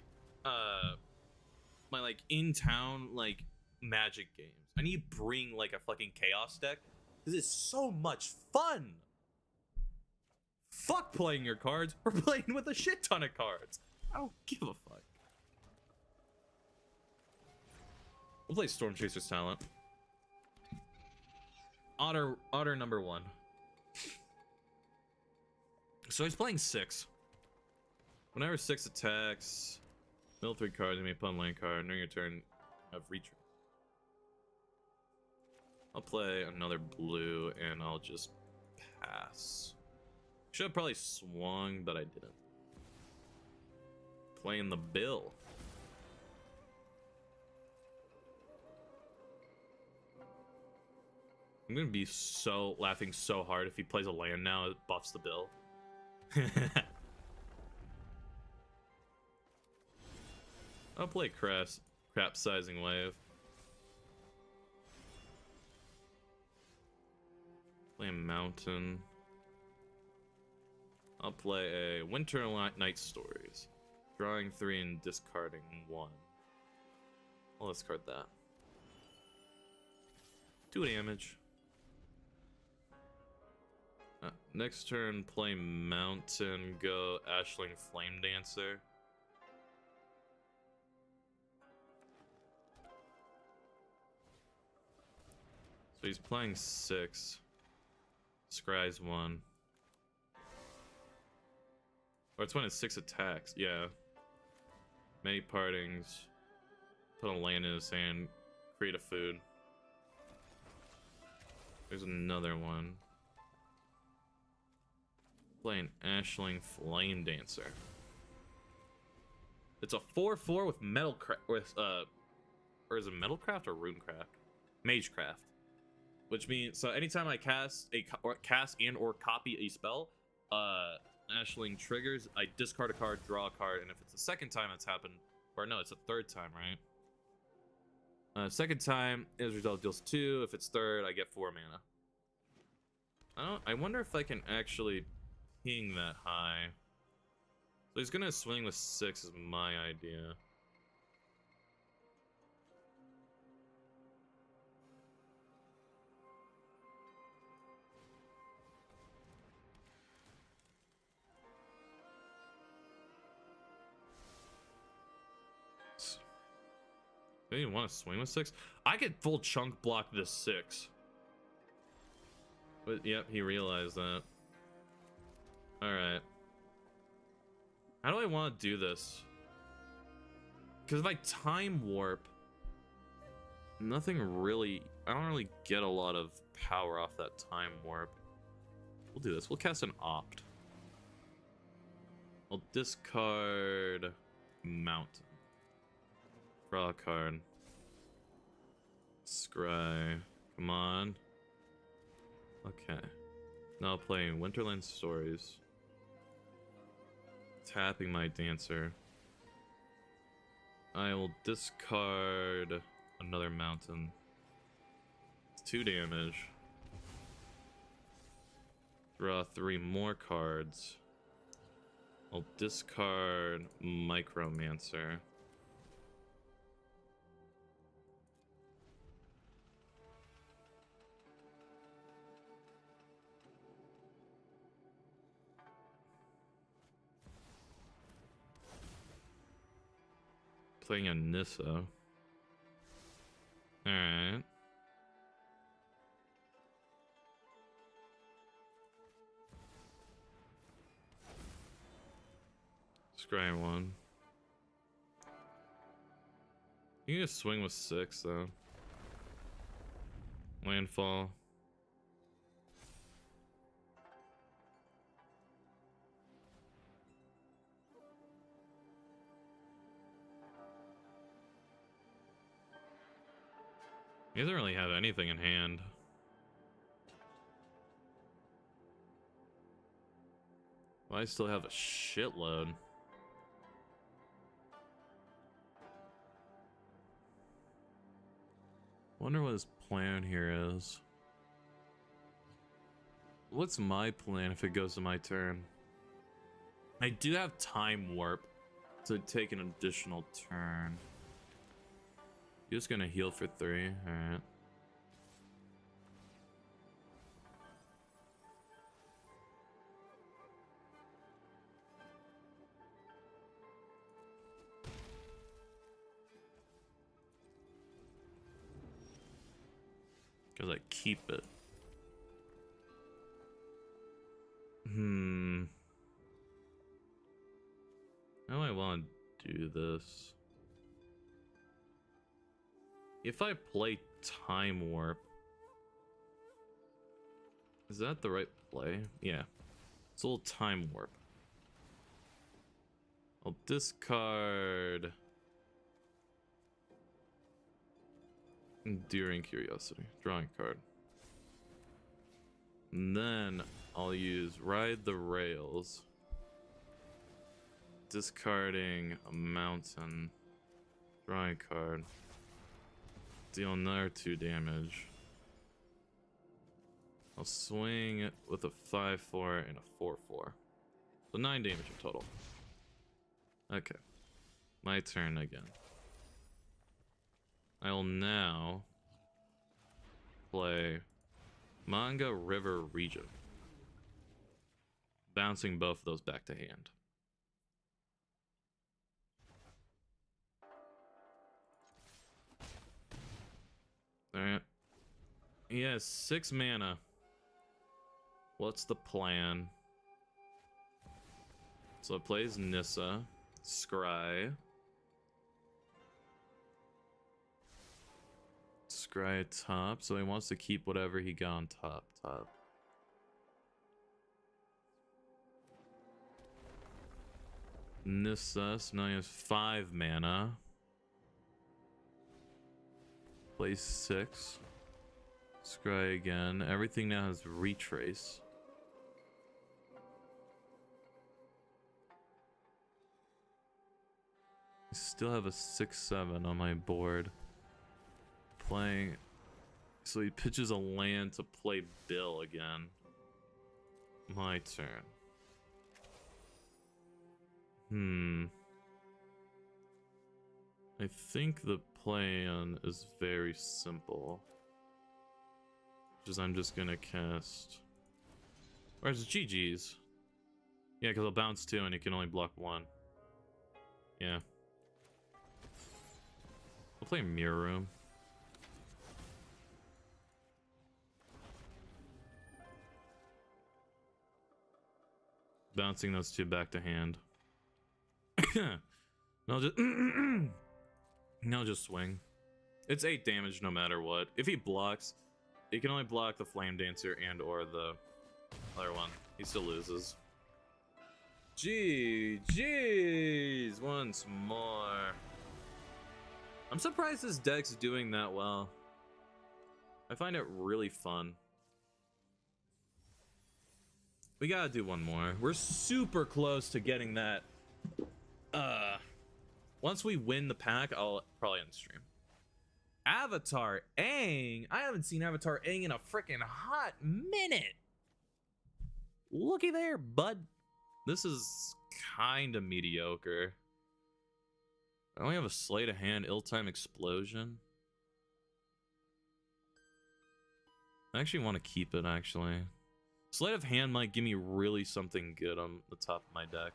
Speaker 1: in-town like Magic games. I need to bring like a fucking Chaos deck because it's so much fun. Fuck playing your cards or playing with a shit ton of cards. I don't give a fuck. We'll play Storm Chaser's Talent. Otter number 1. So he's playing 6. Whenever 6 attacks, mill 3 cards, you may put on lane card. During your turn, have retreat. I'll play another blue and I'll just pass. Should have probably swung, but I didn't. Playing the bill. I'm gonna be laughing so hard if he plays a land now. It buffs the bill. I'll play crap-sizing wave. Play a mountain. I'll play a Winter Night Stories. Drawing 3 and discarding 1. I'll discard that. 2 damage. Next turn, play Mountain, go Ashling Flame Dancer. So he's playing 6. Scry's 1. Or it's when it's 6 attacks, yeah. Many partings. Put a land in his hand. Create a food. There's another one. Play an Ashling Flame Dancer. It's a 4/4 with or is it Metalcraft or Runecraft? Magecraft. Which means, so anytime I cast and or copy a spell, Ashling triggers, I discard a card, draw a card, and if it's the second time it's happened, or no, it's the third time, right? Second time, as result deals 2. If it's third, I get 4 mana. I wonder if I can actually ping that high. So he's gonna swing with 6 is my idea. Do you want to swing with 6? I could full chunk block this 6. But yep, he realized that. Alright. How do I want to do this? Because if I time warp, nothing really... I don't really get a lot of power off that time warp. We'll do this. We'll cast an Opt. I'll discard Mountain. Draw a card. Scry. Come on. Okay. Now playing Winterland Stories. Tapping my Dancer. I will discard another Mountain. It's 2 damage. Draw 3 more cards. I'll discard Micromancer.
Speaker 6: Playing a Nissa. Alright. Scry one. You can just swing with 6 though. Landfall. He doesn't really have anything in hand. Well, I still have a shitload. Wonder what his plan here is. What's my plan if it goes to my turn? I do have time warp to take an additional turn. Just gonna heal for 3. Alright. Because I keep it. How do I want to do this? If I play Time Warp, is that the right play? Yeah. It's a little Time Warp. I'll discard Enduring Curiosity, drawing card. And then I'll use Ride the Rails, discarding a mountain, drawing card, deal another 2 damage. I'll swing with a 5/4 and a 4/4. So 9 damage in total. Okay. My turn again. I'll now play Manga River Region. Bouncing both of those back to hand. Alright. He has 6 mana. What's the plan? So it plays Nissa, Scry. Scry top, so he wants to keep whatever he got on top. Nissa, so now he has 5 mana. Plays 6. Scry again. Everything now has retrace. I still have a 6/7 on my board. Playing, so he pitches a land to play Bill again. My turn. I think the plan is very simple. Which is I'm just gonna cast, or it's GG's. Yeah, because I'll bounce 2 and he can only block 1. Yeah. I'll play Mirror Room. Bouncing those 2 back to hand. No, just no, just swing. It's 8 damage no matter what. If he blocks, he can only block the Flame Dancer and or the other one. He still loses. GG's once more. I'm surprised this deck's doing that well. I find it really fun. We gotta do one more. We're super close to getting that. Once we win the pack, I'll probably end the stream. Avatar Aang. I haven't seen Avatar Aang in a freaking hot minute. Looky there, bud. This is kind of mediocre. I only have a sleight of hand, ill-time explosion. I actually want to keep it, actually. Sleight of hand might give me really something good on the top of my deck.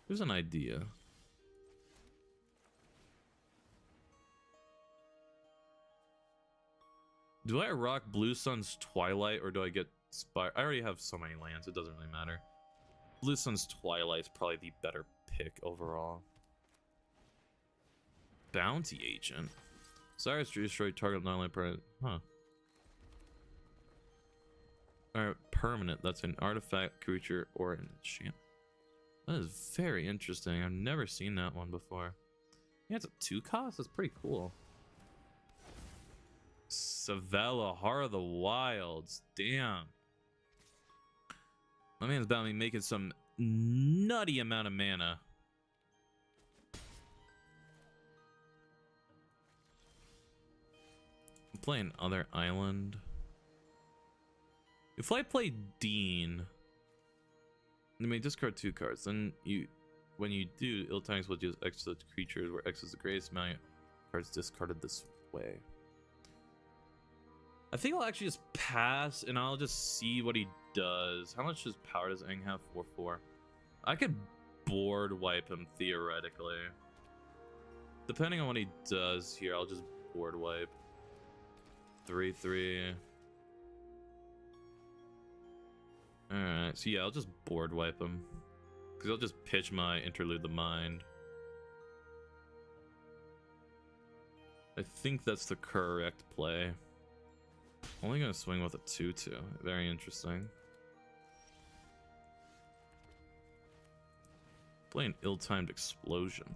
Speaker 6: Here's an idea. Do I rock Blue Sun's Twilight or do I get Spire? I already have so many lands, it doesn't really matter. Blue Sun's Twilight is probably the better pick overall. Bounty Agent. Cyrus destroy target non-land permanent. Huh. Alright, permanent. That's an artifact, creature, or an enchant. That is very interesting. I've never seen that one before. Yeah, it's a 2 cost? That's pretty cool. Savella, Heart of the Wilds. Damn. My man's about to be making some nutty amount of mana. I'm playing other island. If I play Dean, you may discard 2 cards. Then when you do, ill times will use X to the creatures, where X is the greatest amount of cards discarded this way. I think I'll actually just pass and I'll just see what he does. How much power does Aang have? 4/4. I could board wipe him theoretically. Depending on what he does here, I'll just board wipe. 3/3. Alright, so yeah, I'll just board wipe him. Because I'll just pitch my Interlude the Mind. I think that's the correct play. Only gonna swing with a 2/2. Very interesting. Play an ill-timed explosion.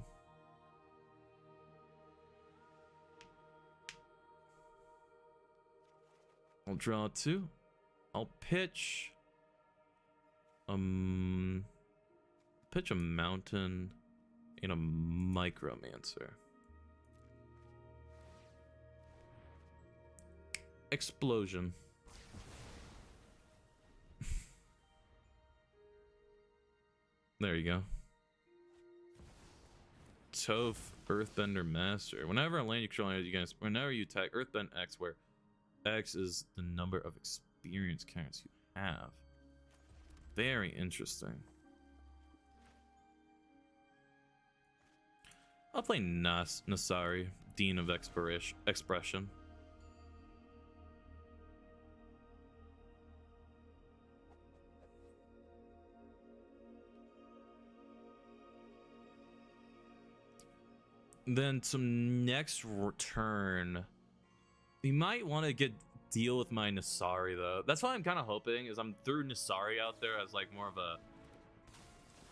Speaker 6: I'll draw 2. I'll pitch a mountain and a Micromancer. Explosion. There you go. Toph, Earthbender Master. Whenever a land you control, whenever you attack Earthbend X, where X is the number of experience cards you have. Very interesting. I'll play Nasari, Dean of Expression. Then some next turn, we might want to deal with my Nasari though. That's what I'm kind of hoping is I'm through Nasari out there as like more of a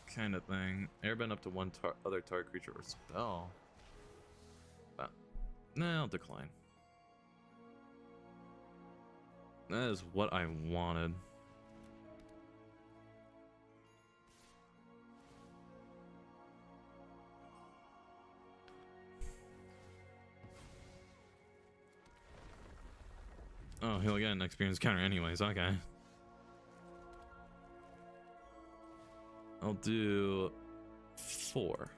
Speaker 6: kind of thing. Airbend up to one other target creature or spell. But nah, I'll decline. That is what I wanted. Oh, he'll get an experience counter anyways, okay. I'll do 4.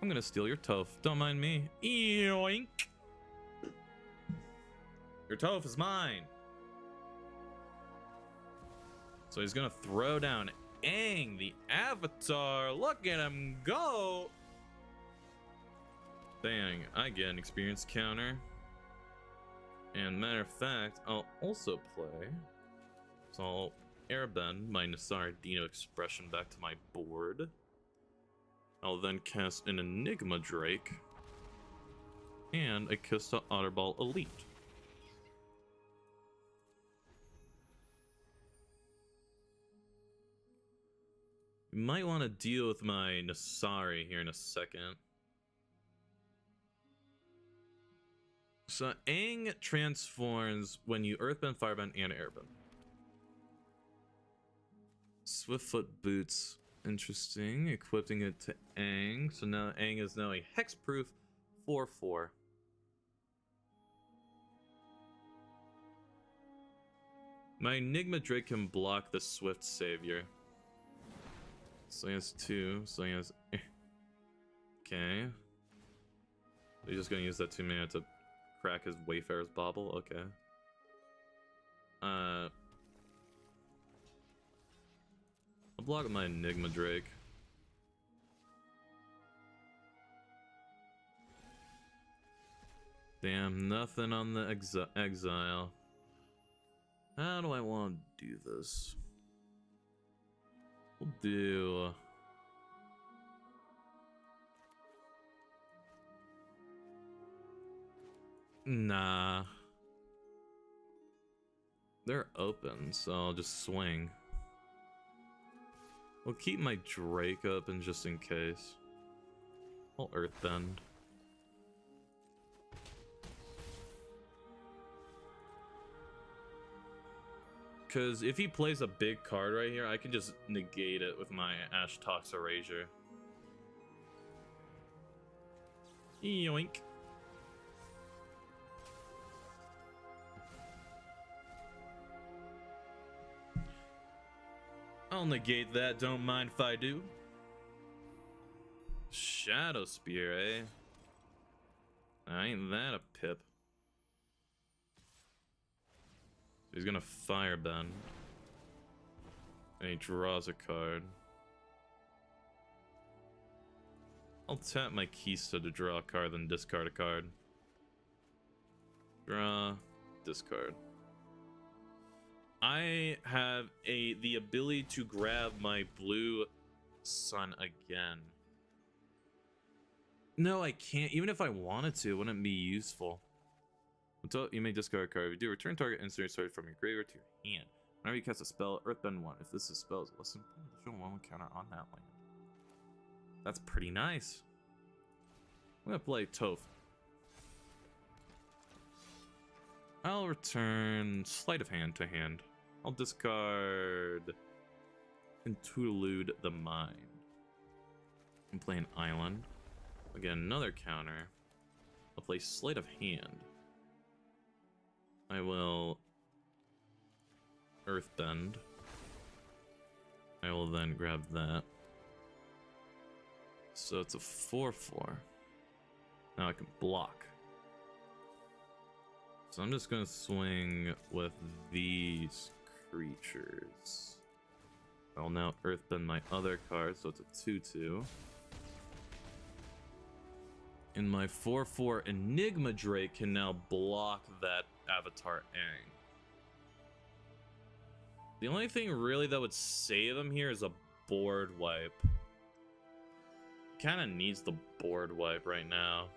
Speaker 6: I'm gonna steal your Toph. Don't mind me. Yoink! Your Toph is mine! So he's gonna throw down Aang, the Avatar. Look at him go! Bang, I get an experience counter. And matter of fact, I'll also play. So I'll airbend my Nasar Dino Expression back to my board. I'll then cast an Enigma Drake. And a Kista Otterball Elite. You might want to deal with my Nasari here in a second. So Aang transforms when you Earthbend, Firebend, and Airbend. Swiftfoot Boots, interesting. Equipping it to Aang. So now Aang is now a hexproof 4/4. My Enigma Drake can block the Swift Savior. So he has 2. So he has. Okay. He's just gonna use that 2 mana to crack his Wayfarer's Bauble. Okay. I'll block my Enigma Drake. Damn, nothing on the exile. How do I want to do this? We'll do... Nah. They're open, so I'll just swing. We'll keep my Drake open just in case. I'll Earthbend. Because if he plays a big card right here, I can just negate it with my Ash Tox Erasure. Yoink. I'll negate that, don't mind if I do. Shadow Spear, eh? Ain't that a pip? He's gonna Firebend. And he draws a card. I'll tap my Kista to draw a card, then discard a card. Draw, discard. I have the ability to grab my blue sun again. No, I can't. Even if I wanted to, it wouldn't be useful. Until you may discard a card. If you do, return target instant started from your graveyard to your hand. Whenever you cast a spell, Earthbend 1. If this is spells, listen, show 1 counter on that land. That's pretty nice. I'm gonna play Toph. I'll return Sleight of Hand to hand. I'll discard Interlude the Mind. And play an island. I'll get another counter. I'll play Sleight of Hand. I will Earthbend. I will then grab that. So it's a 4/4. Now I can block. So I'm just gonna swing with these creatures. I'll now Earthbend my other card, so it's a 2/2. And my 4/4 Enigma Drake can now block that Avatar Aang. The only thing really that would save him here is a board wipe. Kind of needs the board wipe right now.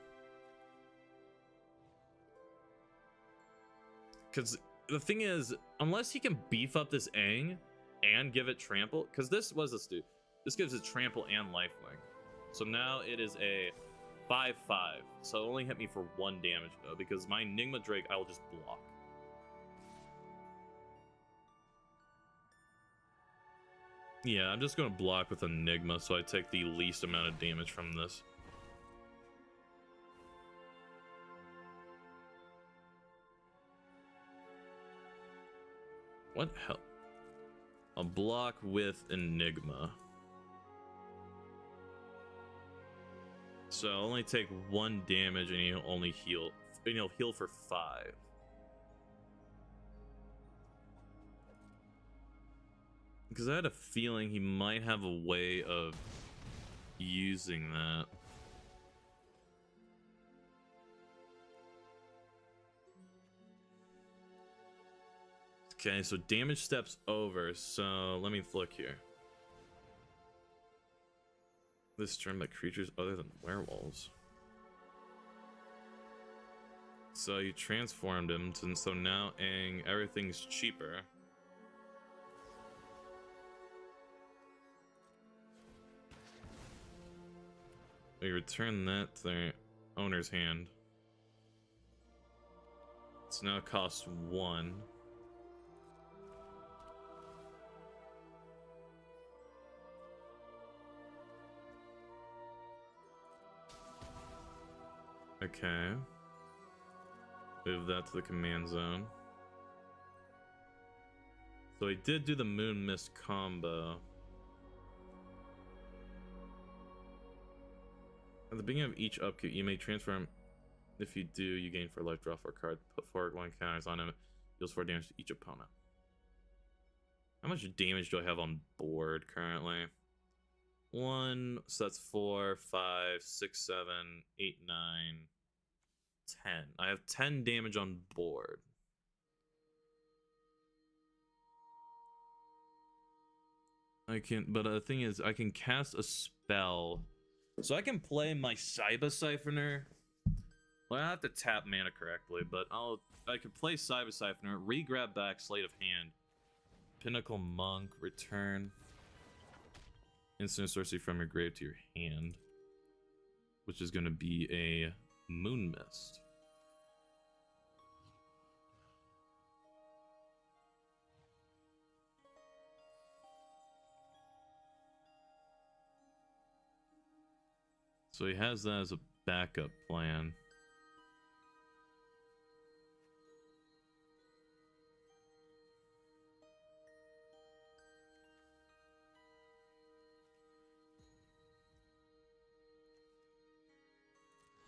Speaker 6: Because the thing is, unless he can beef up this Aang and give it trample, because this was this dude. This gives it trample and lifelink. So now it is a 5/5. So it only hit me for 1 damage though, because my Enigma Drake I will just block. Yeah, I'm just gonna block with Enigma so I take the least amount of damage from this. What hell? I'll block with Enigma. So I'll only take 1 damage and he'll only heal, and he'll heal for 5. Because I had a feeling he might have a way of using that. Okay, so damage steps over, so let me look here. This turn by creatures other than werewolves. So you transformed him, and so now Aang, everything's cheaper. We return that to their owner's hand. It's now cost 1. Okay. Move that to the command zone. So he did do the Moon Mist combo. At the beginning of each upkeep, you may transform. If you do, you gain 4 life, draw 4 cards, put 1 counters on him, deals 4 damage to each opponent. How much damage do I have on board currently? 1, so that's 4, 5, 6, 7, 8, 9. 10. I have 10 damage on board. I can, but the thing is, I can cast a spell. So I can play my Cyber Siphoner. Well, I have to tap mana correctly, but I can play Cyber Siphoner, re-grab back Slate of Hand, Pinnacle Monk, return instant sorcery from your grave to your hand, which is going to be a Moon Mist. So he has that as a backup plan.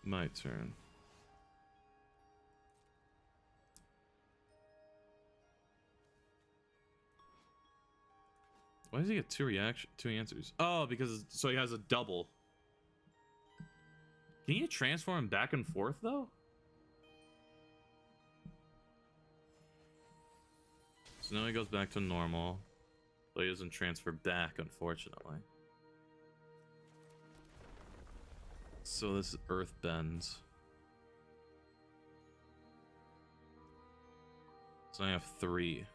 Speaker 6: My turn. Why does he get two answers? Oh, because so he has a double. Can you transform him back and forth though? So now he goes back to normal, but he doesn't transfer back, unfortunately. So this is Earth Bends. So I have 3.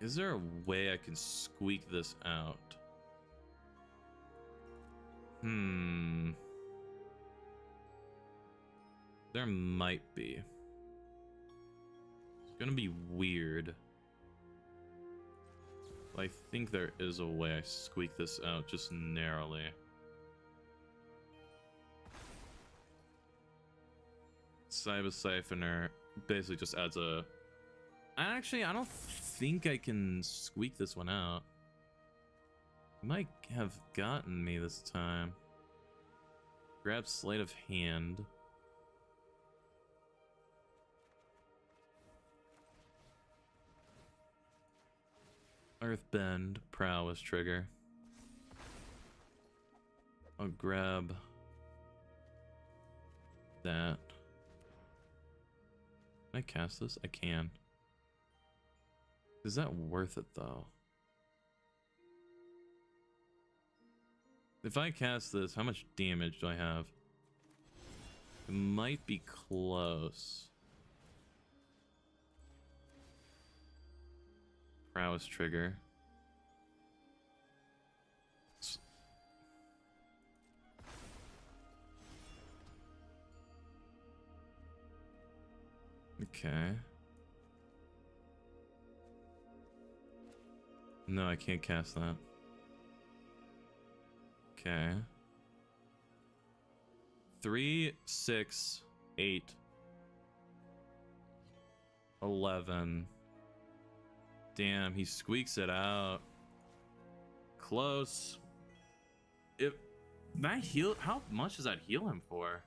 Speaker 6: Is there a way I can squeak this out? There might be. It's gonna be weird. I think there is a way I squeak this out just narrowly. Cyber Siphoner basically just adds a... Actually, I don't think I can squeak this one out. Might have gotten me this time. Grab Slate of Hand. Earthbend, Prowess trigger. I'll grab that. Can I cast this? I can. Is that worth it though? If I cast this, how much damage do I have? It might be close. Prowess trigger. Okay. No, I can't cast that. Okay. 3, 6, 8, 11. Damn, he squeaks it out. Close. If that heal, how much does that heal him for?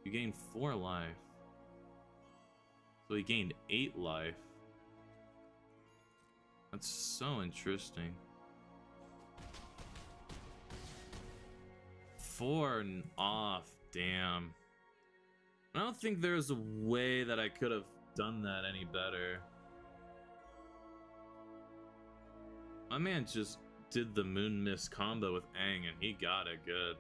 Speaker 6: You gain 4 life. So he gained 8 life. That's so interesting. 4 and off, damn. I don't think there's a way that I could have done that any better. My man just did the Moon Mist combo with Aang and he got it good.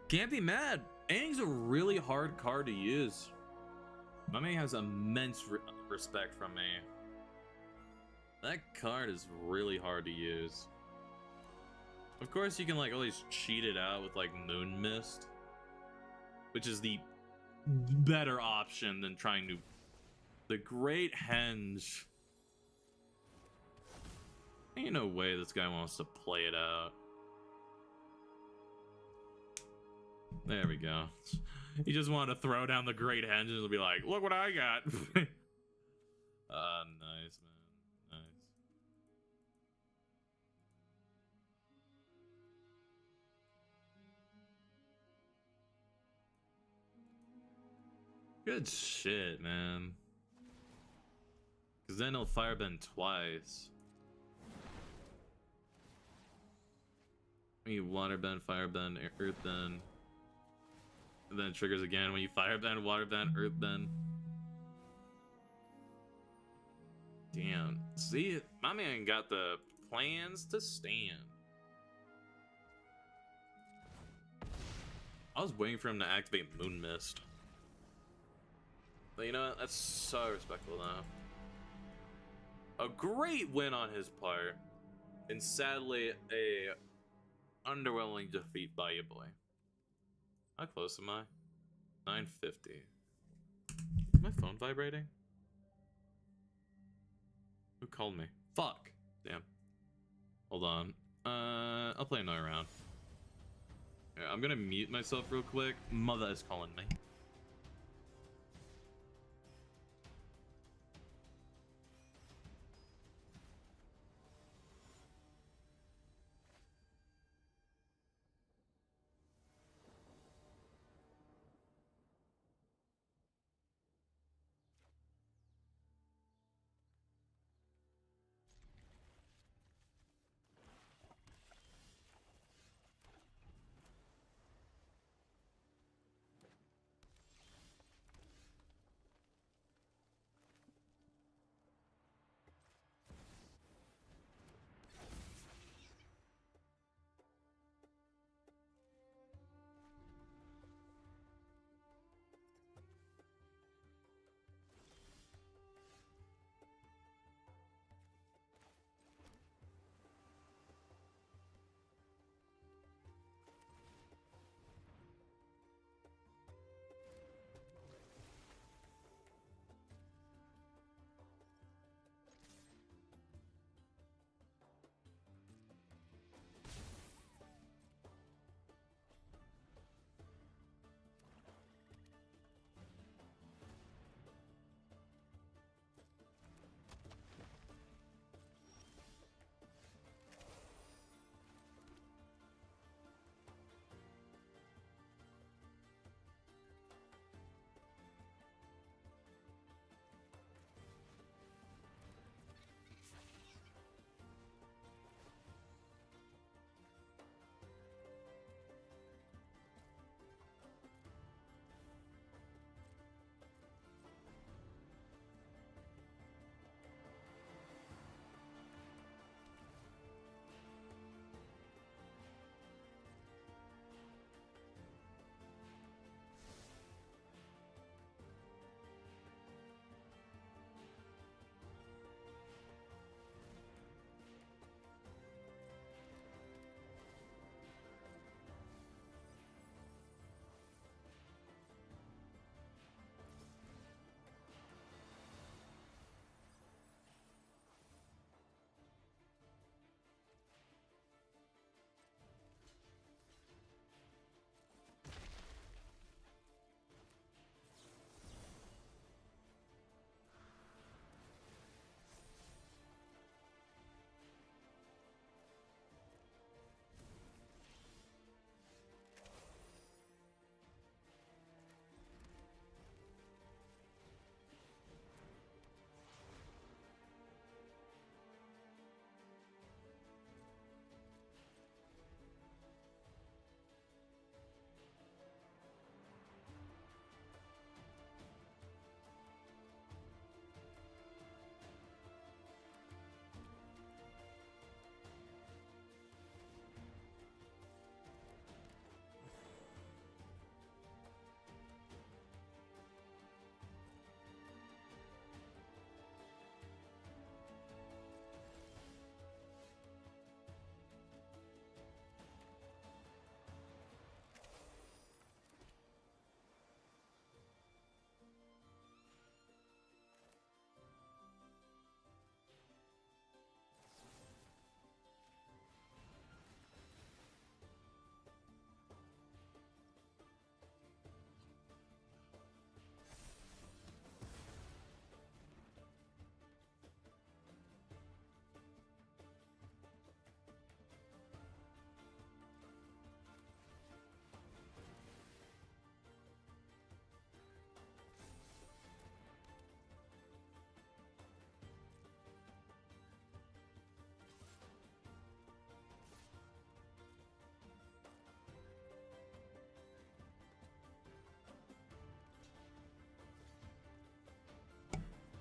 Speaker 6: Can't be mad. Aang's a really hard card to use. My man has immense respect from me. That card is really hard to use. Of course, you can like always cheat it out with like Moon Mist, which is the better option than trying to. The Great Henge. Ain't no way this guy wants to play it out. There we go. He just wanted to throw down the Great Henge and be like, look what I got. Nice, man. Nice. Good shit, man. Because then he'll firebend twice. You water bend, fire bend, earth bend. And then it triggers again when you fire bend, water bend, earth bend. Damn. See, my man got the plans to stand. I was waiting for him to activate Moon Mist. But you know what? That's so respectful though. A great win on his part. And sadly, a underwhelming defeat by your boy. How close am I? 950. Is my phone vibrating? Who called me? Fuck. Damn. Hold on. I'll play another round. Here, I'm gonna mute myself real quick. Mother is calling me.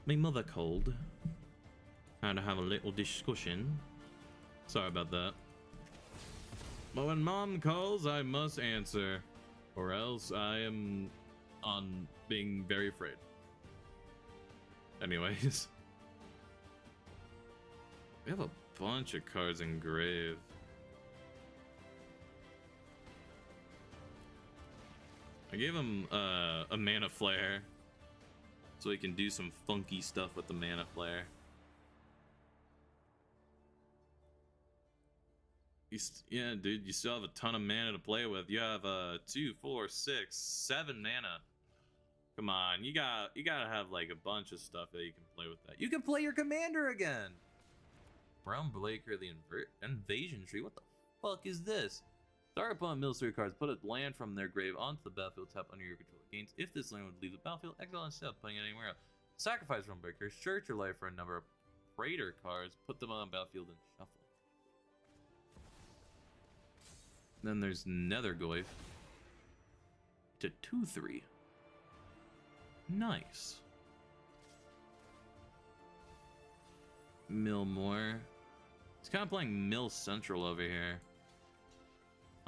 Speaker 6: My mother called. Had to have a little discussion. Sorry about that. But when mom calls, I must answer, or else I am on being very afraid. Anyways, we have a bunch of cards in grave. I gave him a mana flare so he can do some funky stuff with the mana flare. Yeah, dude, you still have a ton of mana to play with. You have 2, 4, 6, 7 mana. Come on, you gotta have like a bunch of stuff that you can play with that. You can play your commander again. Realm Breaker, the invasion tree. What the fuck is this? Start opponent mills 3 cards. Put a land from their grave onto the battlefield. Tap under your control gains. If this land would leave the battlefield, exile instead of putting it anywhere else. Sacrifice Realm Breaker. Search your life for a number of Praetor cards. Put them on the battlefield and shuffle. Then there's Nethergoyf to 2/3. Nice. Mill more. He's kind of playing Mill Central over here.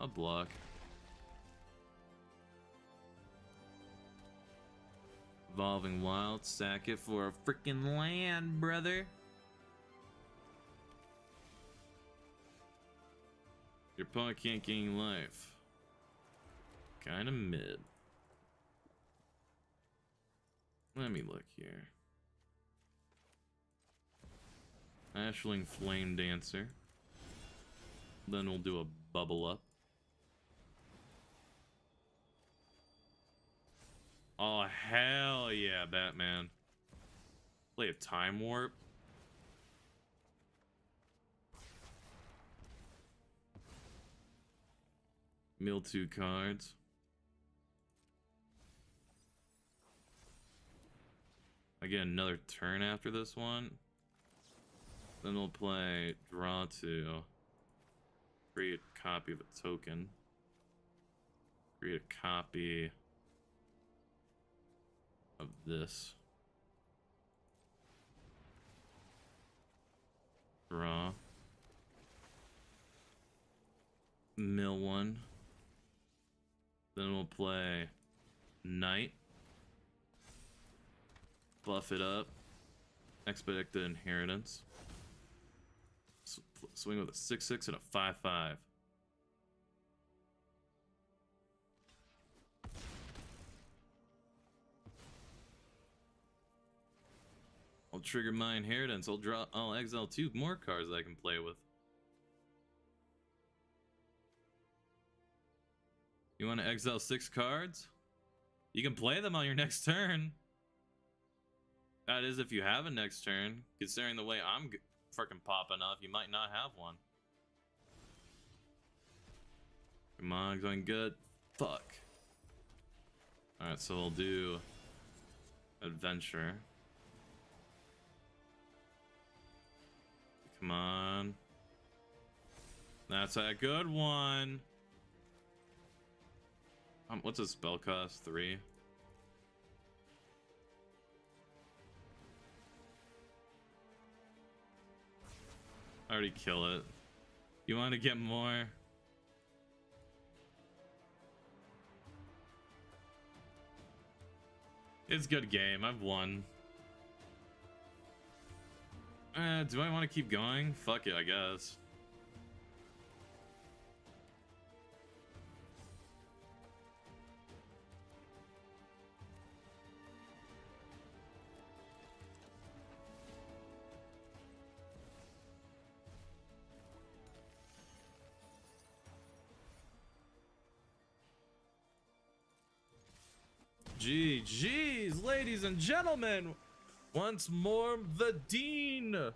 Speaker 6: I'll block. Evolving Wild. Sack it for a freaking land, brother. Your opponent can't gain life. Kinda mid. Let me look here. Ashling Flame Dancer. Then we'll do a bubble up. Oh, hell yeah, Batman. Play a Time Warp. Mill 2 cards. I get another turn after this one. Then we'll play draw 2. Create a copy of a token. Create a copy of this. Draw. Mill 1. Then we'll play Knight. Buff it up. Expedite the Inheritance. Swing with a 6/6 and a 5/5. I'll trigger my Inheritance. I'll exile 2 more cards that I can play with. You want to exile 6 cards? You can play them on your next turn. That is if you have a next turn. Considering the way I'm freaking popping off, you might not have one. Come on, going good. Fuck. Alright, so we'll do Adventure. Come on. That's a good one. What's a spell cost? 3. I already kill it. You want to get more? It's a good game. I've won. Do I want to keep going? Fuck it, I guess. GG's, ladies and gentlemen. Once more, the Dean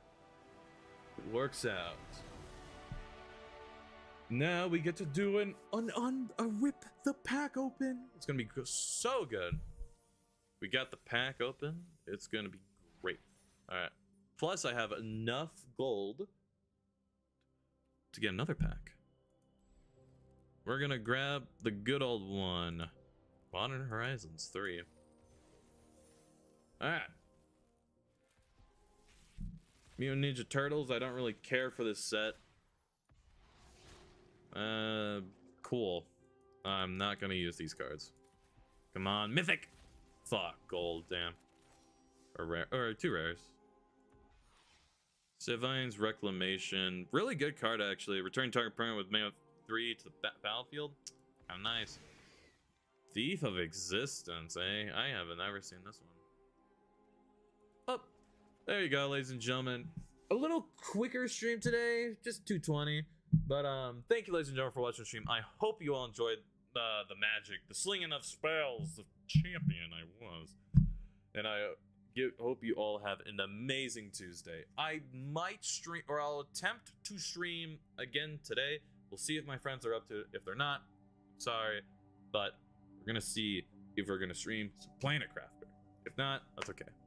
Speaker 6: works out. Now we get to do a rip the pack open. It's gonna be so good. We got the pack open. It's gonna be great. All right. Plus, I have enough gold to get another pack. We're gonna grab the good old one. Modern Horizons 3. Alright. Mutant Ninja Turtles. I don't really care for this set. Cool. I'm not gonna use these cards. Come on, Mythic! Fuck, gold, damn. Or rare, or 2 rares. Sivine's Reclamation. Really good card, actually. Return target permanent with mana 3 to the battlefield. How nice. Thief of Existence, eh? I haven't ever seen this one. Oh, there you go, ladies and gentlemen. A little quicker stream today, just 220. But thank you, ladies and gentlemen, for watching the stream. I hope you all enjoyed the magic, the slinging of spells, the champion I was. And I hope you all have an amazing Tuesday. I might stream, or I'll attempt to stream again today. We'll see if my friends are up to it. If they're not, sorry. But we're going to see if we're going to stream some Planet Crafter. If not, that's okay.